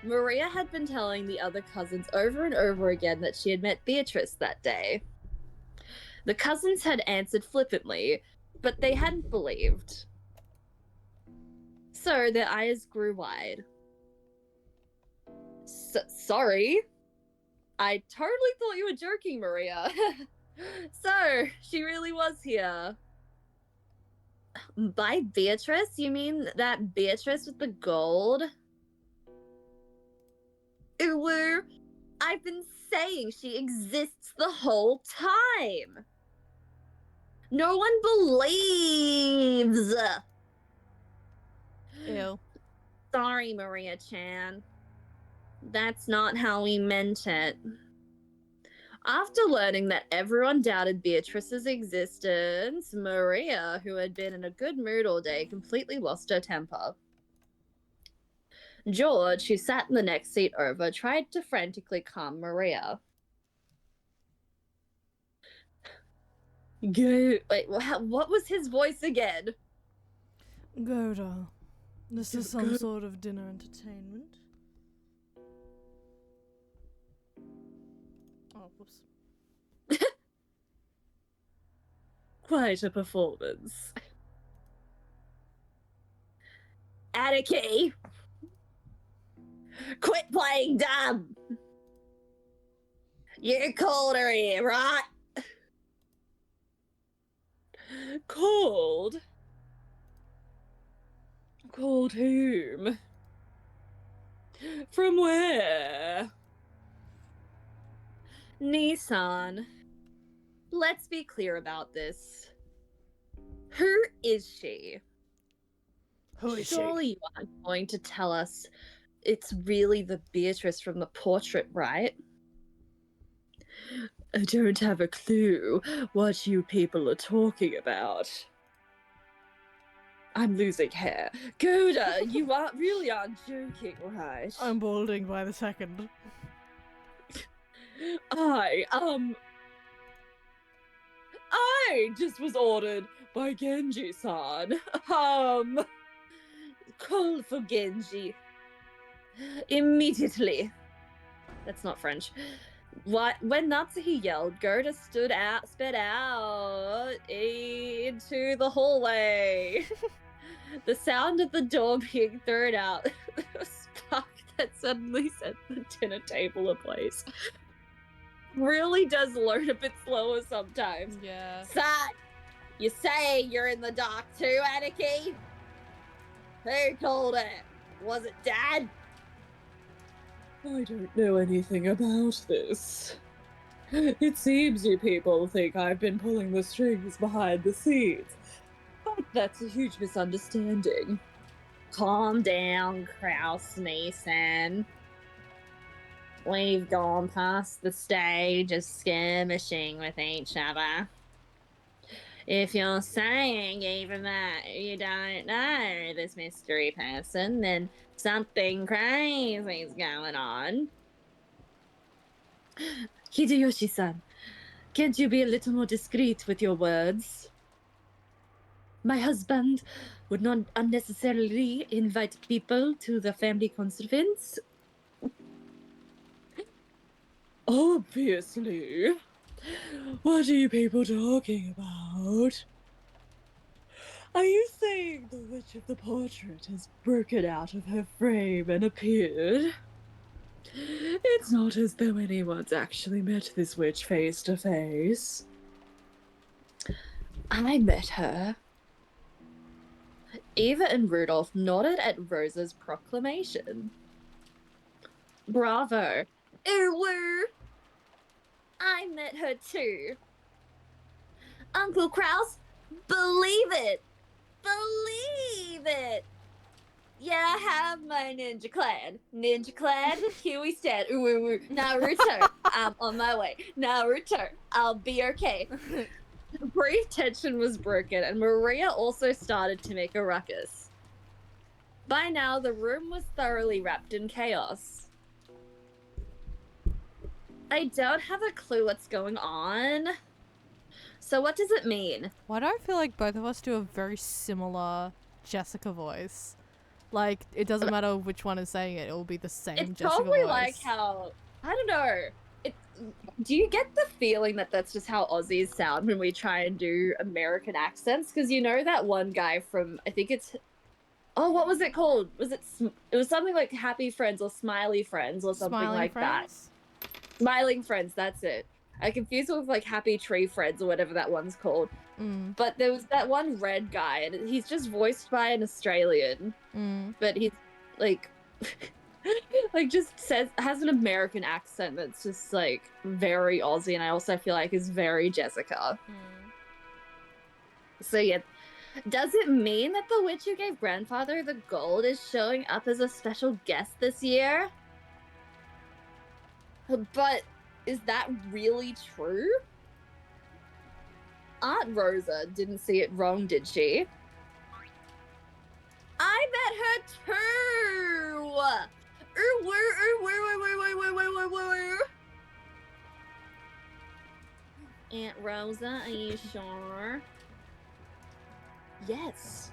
Maria had been telling the other cousins over and over again that she had met Beatrice that day. The cousins had answered flippantly, but they hadn't believed. So their eyes grew wide. Sorry. I totally thought you were joking, Maria. So, she really was here. By Beatrice, you mean that Beatrice with the gold? Uwu, I've been saying she exists the whole time. No one believes. Ew. Sorry, Maria-chan. That's not how we meant it. After learning that everyone doubted Beatrice's existence, Maria, who had been in a good mood all day, completely lost her temper. George, who sat in the next seat over, tried to frantically calm Maria. Wait, what was his voice again? Gerda, this is some sort of dinner entertainment. Oh, whoops. Quite a performance. Anarchy! Quit playing dumb! You're colder here, right? Cold? Cold whom? From where? Nissan, let's be clear about this. Who is she? Who is Surely you aren't going to tell us it's really the Beatrice from the portrait, right? I don't have a clue what you people are talking about. I'm losing hair. Gerda, you really aren't joking, right? I'm balding by the second. I just was ordered by Genji-san. Call for Genji. Immediately. That's not French. What? When Natsuhi yelled, Gerda sped out into the hallway. The sound of the door being thrown out, the spark that suddenly set the dinner table ablaze, really does learn a bit slower sometimes. Yeah. Son, you say you're in the dark too, Anarchy? Who called it? Was it Dad? I don't know anything about this. It seems you people think I've been pulling the strings behind the scenes, but that's a huge misunderstanding. Calm down, Kraus Mason. We've gone past the stage of skirmishing with each other. If you're saying even that you don't know this mystery person, then something crazy's going on. Hideyoshi-san, can't you be a little more discreet with your words? My husband would not unnecessarily invite people to the family conference. Obviously. What are you people talking about? Are you saying the witch of the portrait has broken out of her frame and appeared? It's not as though anyone's actually met this witch face to face. I met her. Eva and Rudolph nodded at Rosa's proclamation. Bravo. Woo! I met her too. Uncle Kraus, believe it! Believe it! Yeah, I have my ninja clan. Ninja clan, here we stand. Ooh, ooh, ooh. Naruto, I'm on my way. Naruto, I'll be okay. Brief tension was broken, and Maria also started to make a ruckus. By now, the room was thoroughly wrapped in chaos. I don't have a clue what's going on. So what does it mean? Why do I feel like both of us do a very similar Jessica voice? Like, it doesn't matter which one is saying it, it will be the same It's Jessica probably voice. like how, I don't know. Do you get the feeling that that's just how Aussies sound when we try and do American accents? Because you know that one guy from, I think it's, oh, what was it called? It was something like Happy Friends or Smiley Friends or something Smiling like friends? that. Smiling Friends, that's it. I confused it with like Happy Tree Friends or whatever that one's called. Mm. But there was that one red guy, and he's just voiced by an Australian. Mm. But he's like like just has an American accent that's just like very Aussie, and I also feel like is very Jessica. So yeah, does it mean that the witch who gave grandfather the gold is showing up as a special guest this year? But is that really true? Aunt Rosa didn't see it wrong, did she? I met her too! Aunt Rosa, are you sure? Yes.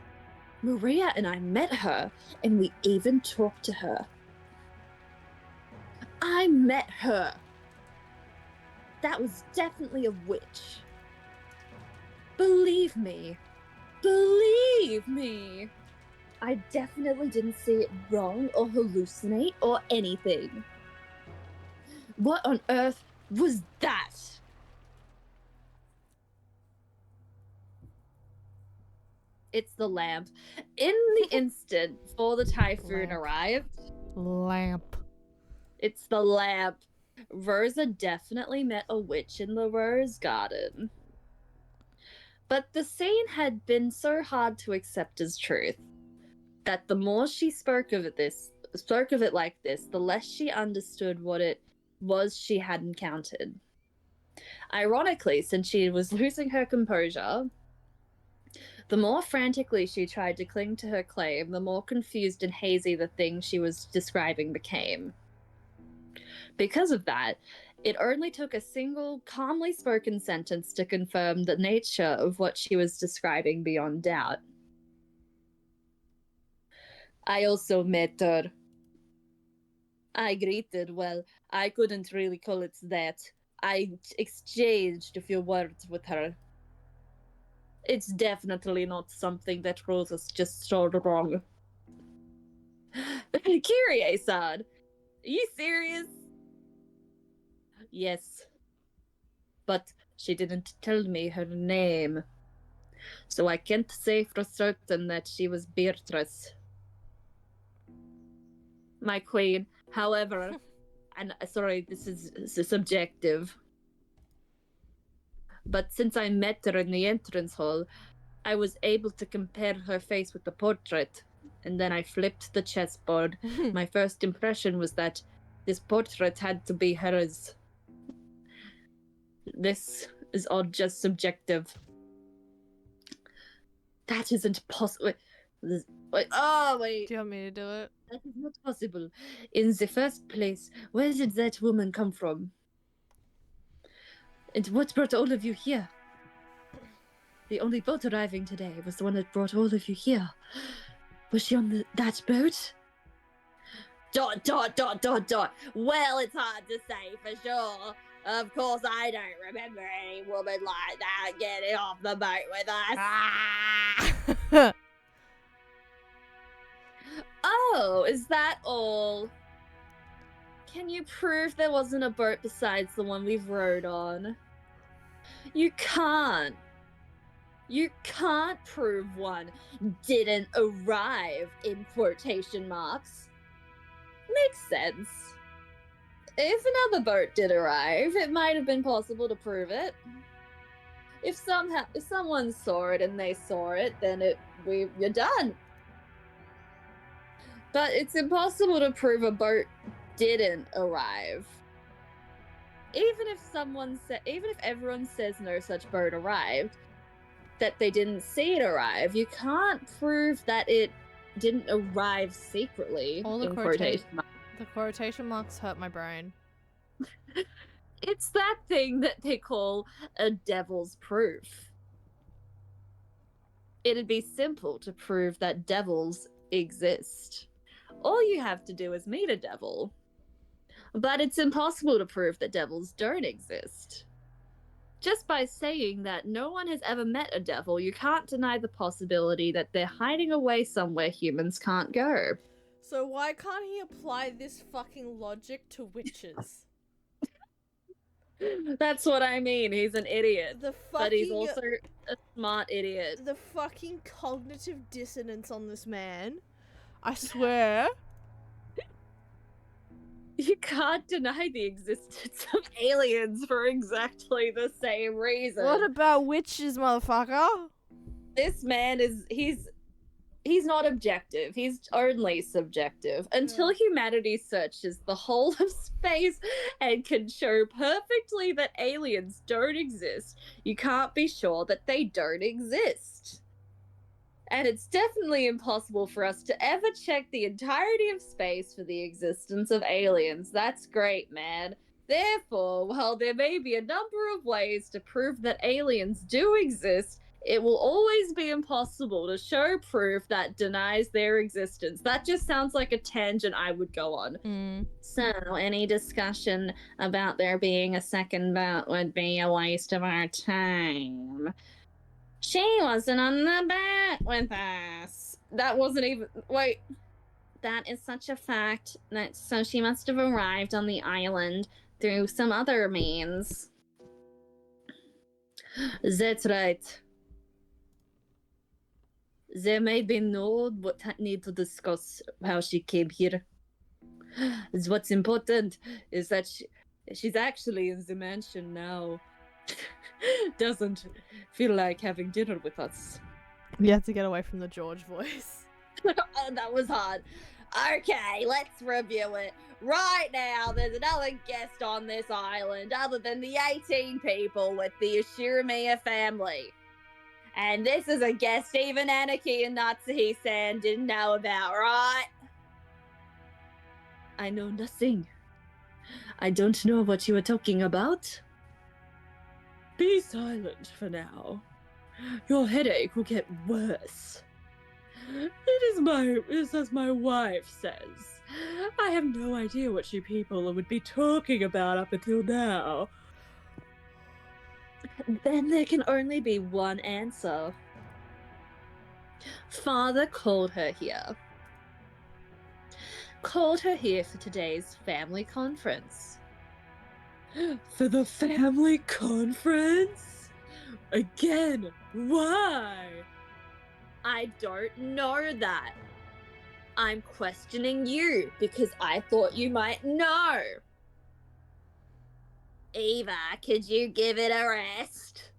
Maria and I met her, and we even talked to her. I met her. That was definitely a witch. Believe me. Believe me. I definitely didn't see it wrong or hallucinate or anything. What on earth was that? It's the lamp. In the instant before the typhoon Lamp. arrived, Lamp. it's the lamp. Rosa definitely met a witch in the rose garden. But the scene had been so hard to accept as truth that the more she spoke of it like this, the less she understood what it was she had encountered. Ironically, since she was losing her composure, the more frantically she tried to cling to her claim, the more confused and hazy the thing she was describing became. Because of that, it only took a single, calmly spoken sentence to confirm the nature of what she was describing beyond doubt. I also met her. I greeted, well, I couldn't really call it that. I exchanged a few words with her. It's definitely not something that Rosa's just so wrong. Kyrie-san, are you serious? Yes. But she didn't tell me her name. So I can't say for certain that she was Beatrice. My queen. However, and sorry, this is subjective. But since I met her in the entrance hall, I was able to compare her face with the portrait. And then I flipped the chessboard. My first impression was that this portrait had to be hers. This is all just subjective. That isn't possible. Wait, oh, wait. Do you want me to do it? That is not possible. In the first place, where did that woman come from? And what brought all of you here? The only boat arriving today was the one that brought all of you here. Was she on that boat? ... Well, it's hard to say for sure. Of course, I don't remember any woman like that getting off the boat with us. Oh, is that all? Can you prove there wasn't a boat besides the one we've rode on? You can't. You can't prove one didn't arrive in quotation marks. Makes sense. If another boat did arrive, it might have been possible to prove it. If someone saw it and they saw it, then you're done. But it's impossible to prove a boat didn't arrive. Even if everyone says no such boat arrived, that they didn't see it arrive, you can't prove that it didn't arrive secretly. All the in quotation marks. The quotation marks hurt my brain. It's that thing that they call a devil's proof. It'd be simple to prove that devils exist. All you have to do is meet a devil. But it's impossible to prove that devils don't exist. Just by saying that no one has ever met a devil, you can't deny the possibility that they're hiding away somewhere humans can't go. So why can't he apply this fucking logic to witches? That's what I mean. He's an idiot. The But he's fucking also a smart idiot. the fucking cognitive dissonance on this man. I swear. You can't deny the existence of aliens for exactly the same reason. What about witches, motherfucker? This man he's not objective. He's only subjective. Until humanity searches the whole of space and can show perfectly that aliens don't exist, you can't be sure that they don't exist. And it's definitely impossible for us to ever check the entirety of space for the existence of aliens. That's great, man. Therefore, while there may be a number of ways to prove that aliens do exist, it will always be impossible to show proof that denies their existence. That just sounds like a tangent I would go on. So, any discussion about there being a second boat would be a waste of our time. She wasn't on the boat with us. That wasn't even... Wait. That is such a fact. So she must have arrived on the island through some other means. That's right. There may be no need to discuss how she came here. What's important is that she's actually in the mansion now. Doesn't feel like having dinner with us. You have to get away from the George voice. Oh, that was hard. Okay, let's review it. Right now, there's another guest on this island other than the 18 people with the Ushirimiya family. And this is a guest even Anarchy and Natsuhi-san didn't know about, right? I know nothing. I don't know what you are talking about. Be silent for now. Your headache will get worse. It is as my wife says. I have no idea what you people would be talking about up until now. Then there can only be one answer. Father called her here. Called her here for today's family conference. For the family conference? Again, why? I don't know that. I'm questioning you because I thought you might know. Eva, could you give it a rest?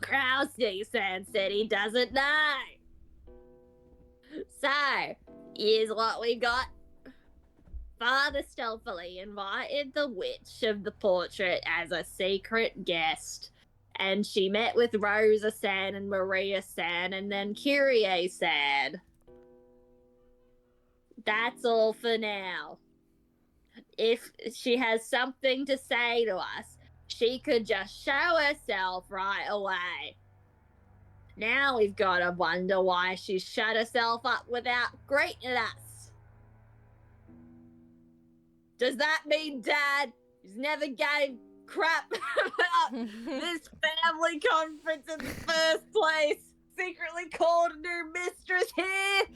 Krause-san said he doesn't know. So, here's what we got. Father stealthily invited the witch of the portrait as a secret guest. And she met with Rosa-san and Maria-san and then Kyrie-san. That's all for now. If she has something to say to us, she could just show herself right away. Now we've got to wonder why she shut herself up without greeting us. Does that mean Dad is never gave crap about this family conference in the first place? Secretly called a new mistress here?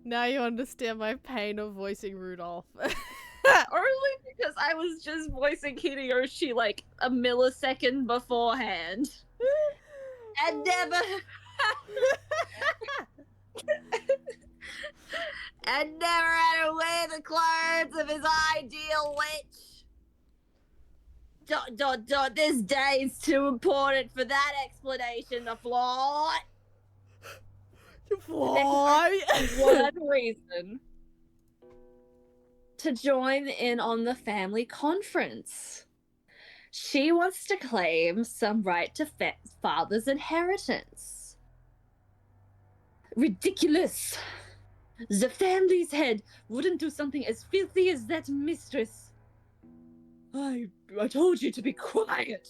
Now you understand my pain of voicing Rudolph. Only because I was just voicing Hideyoshi like a millisecond beforehand. And never... and never had to wear the clothes of his ideal witch. ... This day is too important for that explanation to fly. Why? One reason to join in on the family conference. She wants to claim some right to father's inheritance. Ridiculous. The family's head wouldn't do something as filthy as that mistress. I told you to be quiet.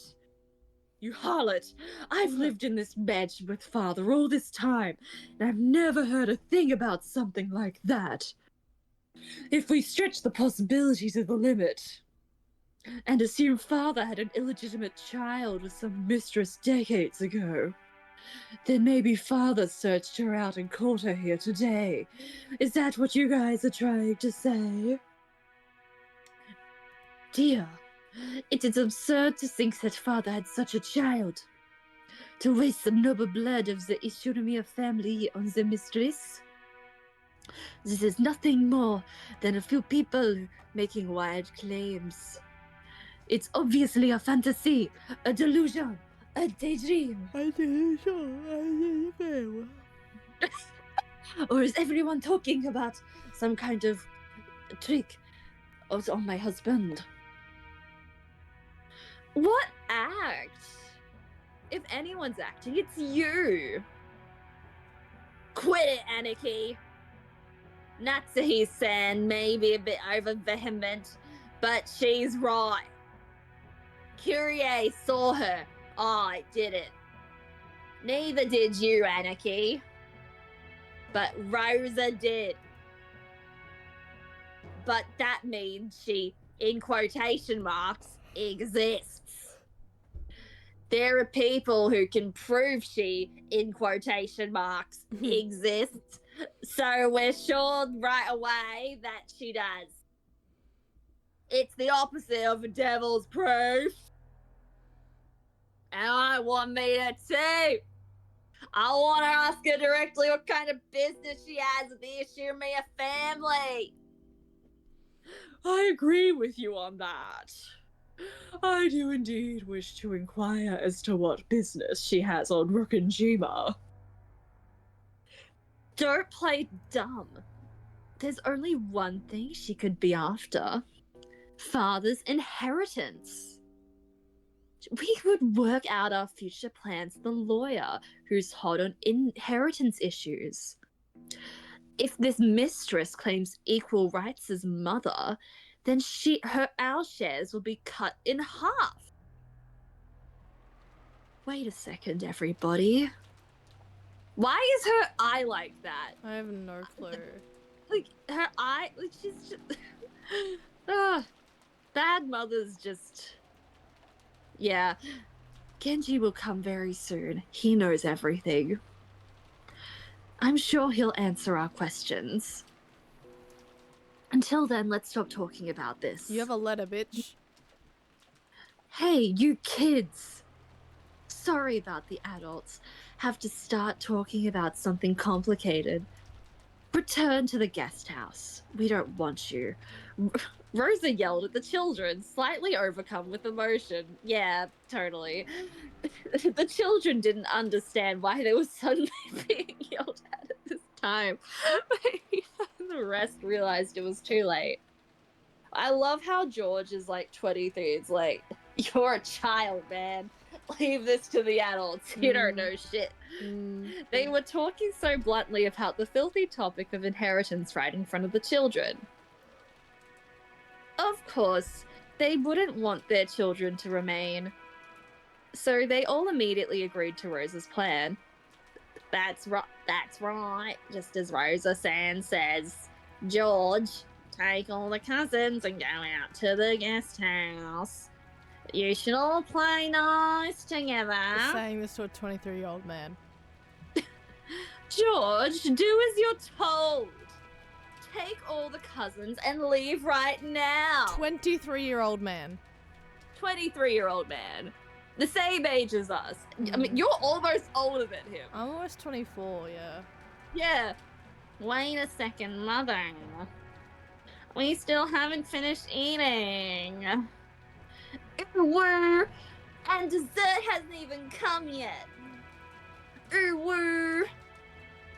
You harlot. I've lived in this mansion with father all this time, and I've never heard a thing about something like that. If we stretch the possibilities to the limit, and assume father had an illegitimate child with some mistress decades ago, then maybe father searched her out and caught her here today. Is that what you guys are trying to say? Dear, it is absurd to think that father had such a child. To waste the noble blood of the Ishinomiya family on the mistress? This is nothing more than a few people making wild claims. It's obviously a fantasy, a delusion, a daydream. Or is everyone talking about some kind of trick on my husband? What act? If anyone's acting, it's you. Quit it, Anarchy. Natsuhi-san may be a bit over vehement, but she's right. Kyrie saw her. I didn't. Neither did you, Anarchy. But Rosa did. But that means she, in quotation marks, exists. There are people who can prove she, in quotation marks, exists. So we're sure right away that she does. It's the opposite of a devil's proof. And I want me to too. I want to ask her directly what kind of business she has with the Ishimiya family. I agree with you on that. I do indeed wish to inquire as to what business she has on Rokkenjima. Don't play dumb. There's only one thing she could be after. Father's inheritance. We would work out our future plans with the lawyer who's hot on inheritance issues. If this mistress claims equal rights as mother, then our shares will be cut in half. Wait a second, everybody. Why is her eye like that? I have no clue. Like, her eye, like, she's just. Bad mothers just. Yeah. Genji will come very soon. He knows everything. I'm sure he'll answer our questions. Until then, let's stop talking about this. You have a letter, bitch. Hey, you kids! Sorry about the adults. Have to start talking about something complicated. Return to the guest house. We don't want you. Rosa yelled at the children, slightly overcome with emotion. Yeah, totally. The children didn't understand why they were suddenly being yelled at this time. But the rest realized it was too late. I love how George is like 23. It's like, you're a child, man. Leave this to the adults. You don't know shit. They were talking so bluntly about the filthy topic of inheritance right in front of the children. Of course, they wouldn't want their children to remain. So they all immediately agreed to Rosa's plan. That's right, just as Rosa-san says. George, take all the cousins and go out to the guest house. You should all play nice together. Saying this to a 23-year-old man. George, do as you're told. Take all the cousins and leave right now. 23-year-old man. 23-year-old man. The same age as us. I mean, you're almost older than him. I'm almost 24, yeah. Yeah. Wait a second, mother. We still haven't finished eating. And dessert hasn't even come yet.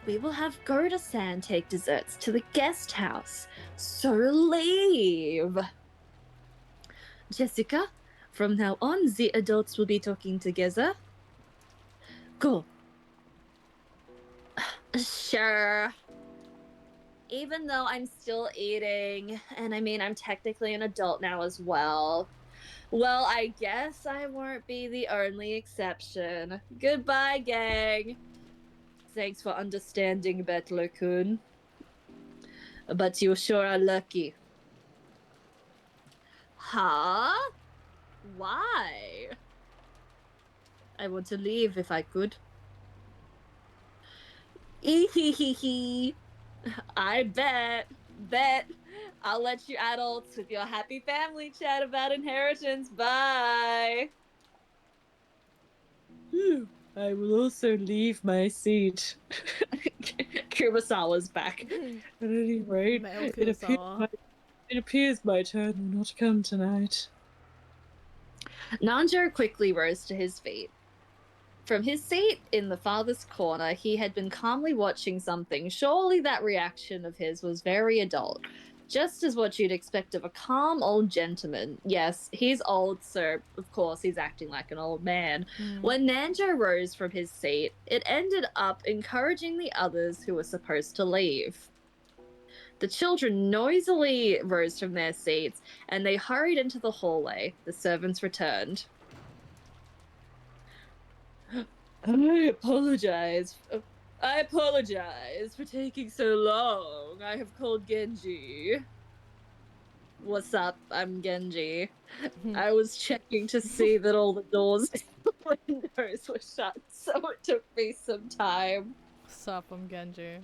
We will have Gerda-san take desserts to the guest house. So leave. Jessica, from now on, the adults will be talking together. Go. Sure. Even though I'm still eating, and I mean, I'm technically an adult now as well. Well, I guess I won't be the only exception. Goodbye, gang. Thanks for understanding, Bettler-kun. But you sure are lucky. Huh? Why? I want to leave if I could. Ehehehe. I bet. I'll let you adults with your happy family chat about inheritance. Bye. I will also leave my seat. Kurosawa's back. At any rate, Male Kurosawa. it appears my turn will not come tonight. Nanjo quickly rose to his feet. From his seat in the farthest corner, he had been calmly watching something. Surely that reaction of his was very adult. Just as what you'd expect of a calm old gentleman. Yes, he's old, so of course he's acting like an old man. When Nanjo rose from his seat, it ended up encouraging the others who were supposed to leave. The children noisily rose from their seats, and they hurried into the hallway. The servants returned. I apologize for taking so long. I have called Genji. What's up? I'm Genji. I was checking to see that all the doors and windows were shut, so it took me some time. Sup, I'm Genji.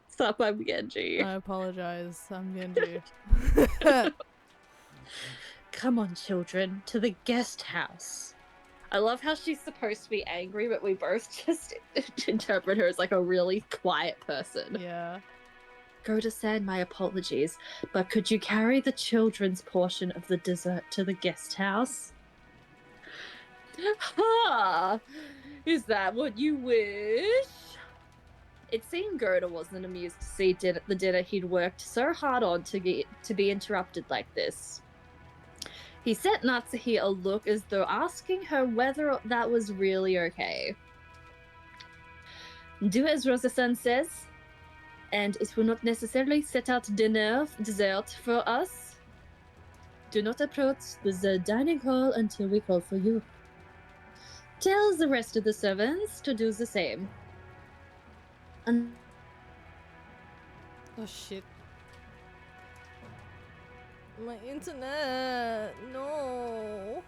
Sup, I'm Genji. I apologize, I'm Genji. Come on, children, to the guest house. I love how she's supposed to be angry, but we both just interpret her as like a really quiet person. Yeah. Gerda-san, my apologies, but could you carry the children's portion of the dessert to the guest house? Ha! Is that what you wish? It seemed Gerda wasn't amused to see the dinner he'd worked so hard on to be interrupted like this. He sent Natsuhi a look as though asking her whether that was really okay. Do as Rosa-san says, and it will not necessarily set out dessert for us. Do not approach the dining hall until we call for you. tells the rest of the servants to do the same. And Oh shit. My internet. No.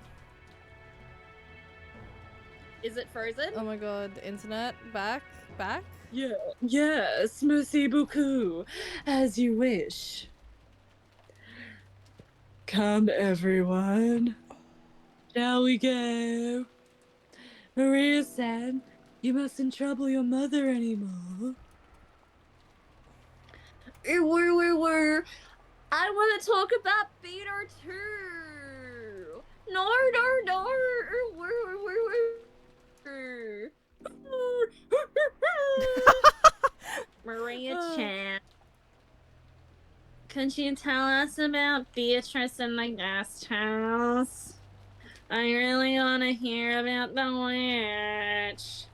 is it frozen? Oh my god, the internet. Back? Yeah, yes, merci beaucoup. As you wish. Come, everyone. Shall we go? Maria-san, you mustn't trouble your mother anymore. Where? I want to talk about Peter too. No. Maria-chan, could you tell us about Beatrice in the guest house? I really want to hear about the witch.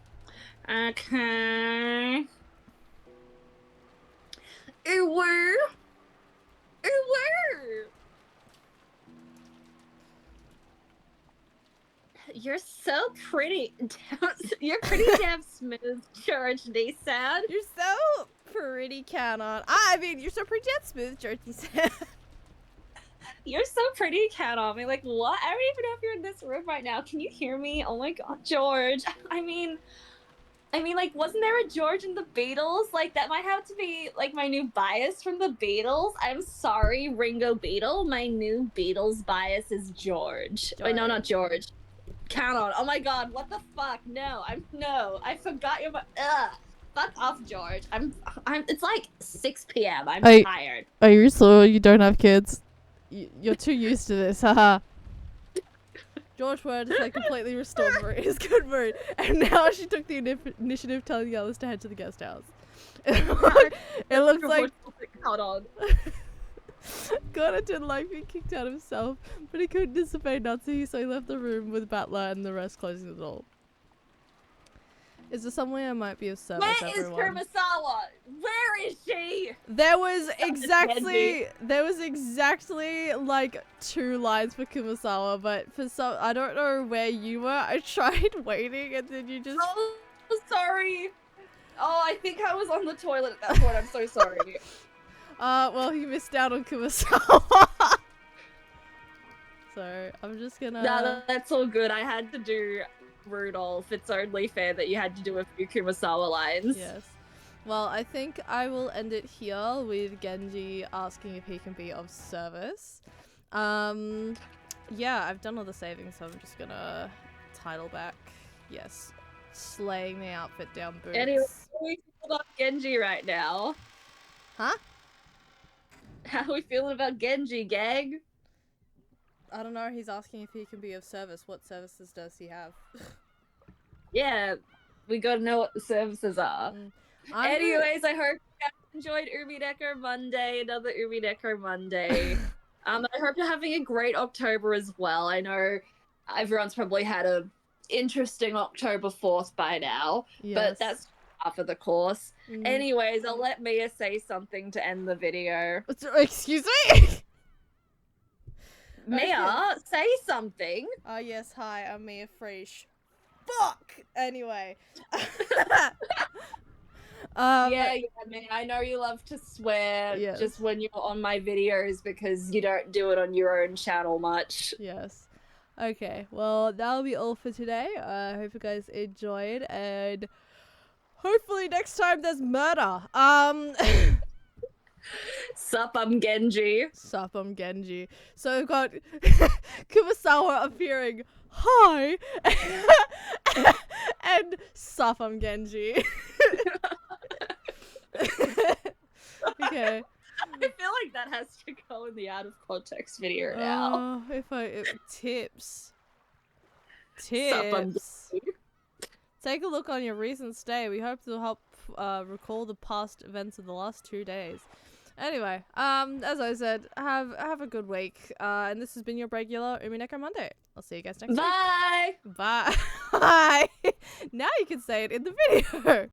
Okay. Where? You're so pretty. You're pretty damn smooth, George Nissan. You're so pretty, Canon. I mean, you're so pretty damn smooth, Jordy said. You're so pretty, cat on me. Like, what? I don't even know if you're in this room right now. Can you hear me? Oh my god, George. I mean, like, wasn't there a George in the Beatles? Like, that might have to be, like, my new bias from the Beatles. I'm sorry, Ringo Beatle. My new Beatles bias is George. Wait, no, not George. Count on. Oh my god, what the fuck? No, I forgot your. Fuck off, George. I'm. It's like 6 p.m. I'm tired. Are you sure you don't have kids? You're too used to this, haha. George Word is like completely restored his good mood, and now she took the initiative, telling the others to head to the guest house. It looks like. Hold on. Gordon didn't like being kicked out himself, but he couldn't disobey Nazi, so he left the room with Battler and the rest closing the door. Is there some way I might be of service, Where everyone? is Kurosawa? Where is she? There was exactly like 2 lines for Kumasawa, but for some, I don't know where you were. I tried waiting and then you just... Oh, sorry. Oh, I think I was on the toilet at that point. I'm so sorry. Well, you missed out on Kumasawa. So, I'm just gonna... No, that's all good. I had to do Rudolph. It's only fair that you had to do a few Kumasawa lines. Yes. Well, I think I will end it here with Genji asking if he can be of service. Yeah, I've done all the savings, so I'm just gonna title back. Yes. Slaying the outfit down boots. Anyway, how are we feeling about Genji right now? Huh? How are we feeling about Genji, gang? I don't know, he's asking if he can be of service. What services does he have? Yeah, we gotta know what the services are. Anyways, I hope you guys enjoyed Umineko Monday, another Umineko Monday. I hope you're having a great October as well. I know everyone's probably had a interesting October 4th by now, but that's half of the course. Anyways, I'll let Mia say something to end the video. Excuse me? Mia, say something. Yes, hi, I'm Mia Fresh. Fuck! Anyway. Yeah, man, I know you love to swear just when you're on my videos because you don't do it on your own channel much. Yes. Okay, well, that'll be all for today. I hope you guys enjoyed, and hopefully next time there's murder. Sup, I'm Genji. Sup, I'm Genji. So we've got Kumasawa appearing, hi, and Sup, I'm Genji. Okay. I feel like that has to go in the out of context video now. Tips. Sup, I'm Genji. Take a look on your recent stay. We hope to help recall the past events of the last 2 days. Anyway, as I said, have a good week. And this has been your regular Umineko Monday. I'll see you guys next week. Bye! Bye! Bye! Now you can say it in the video!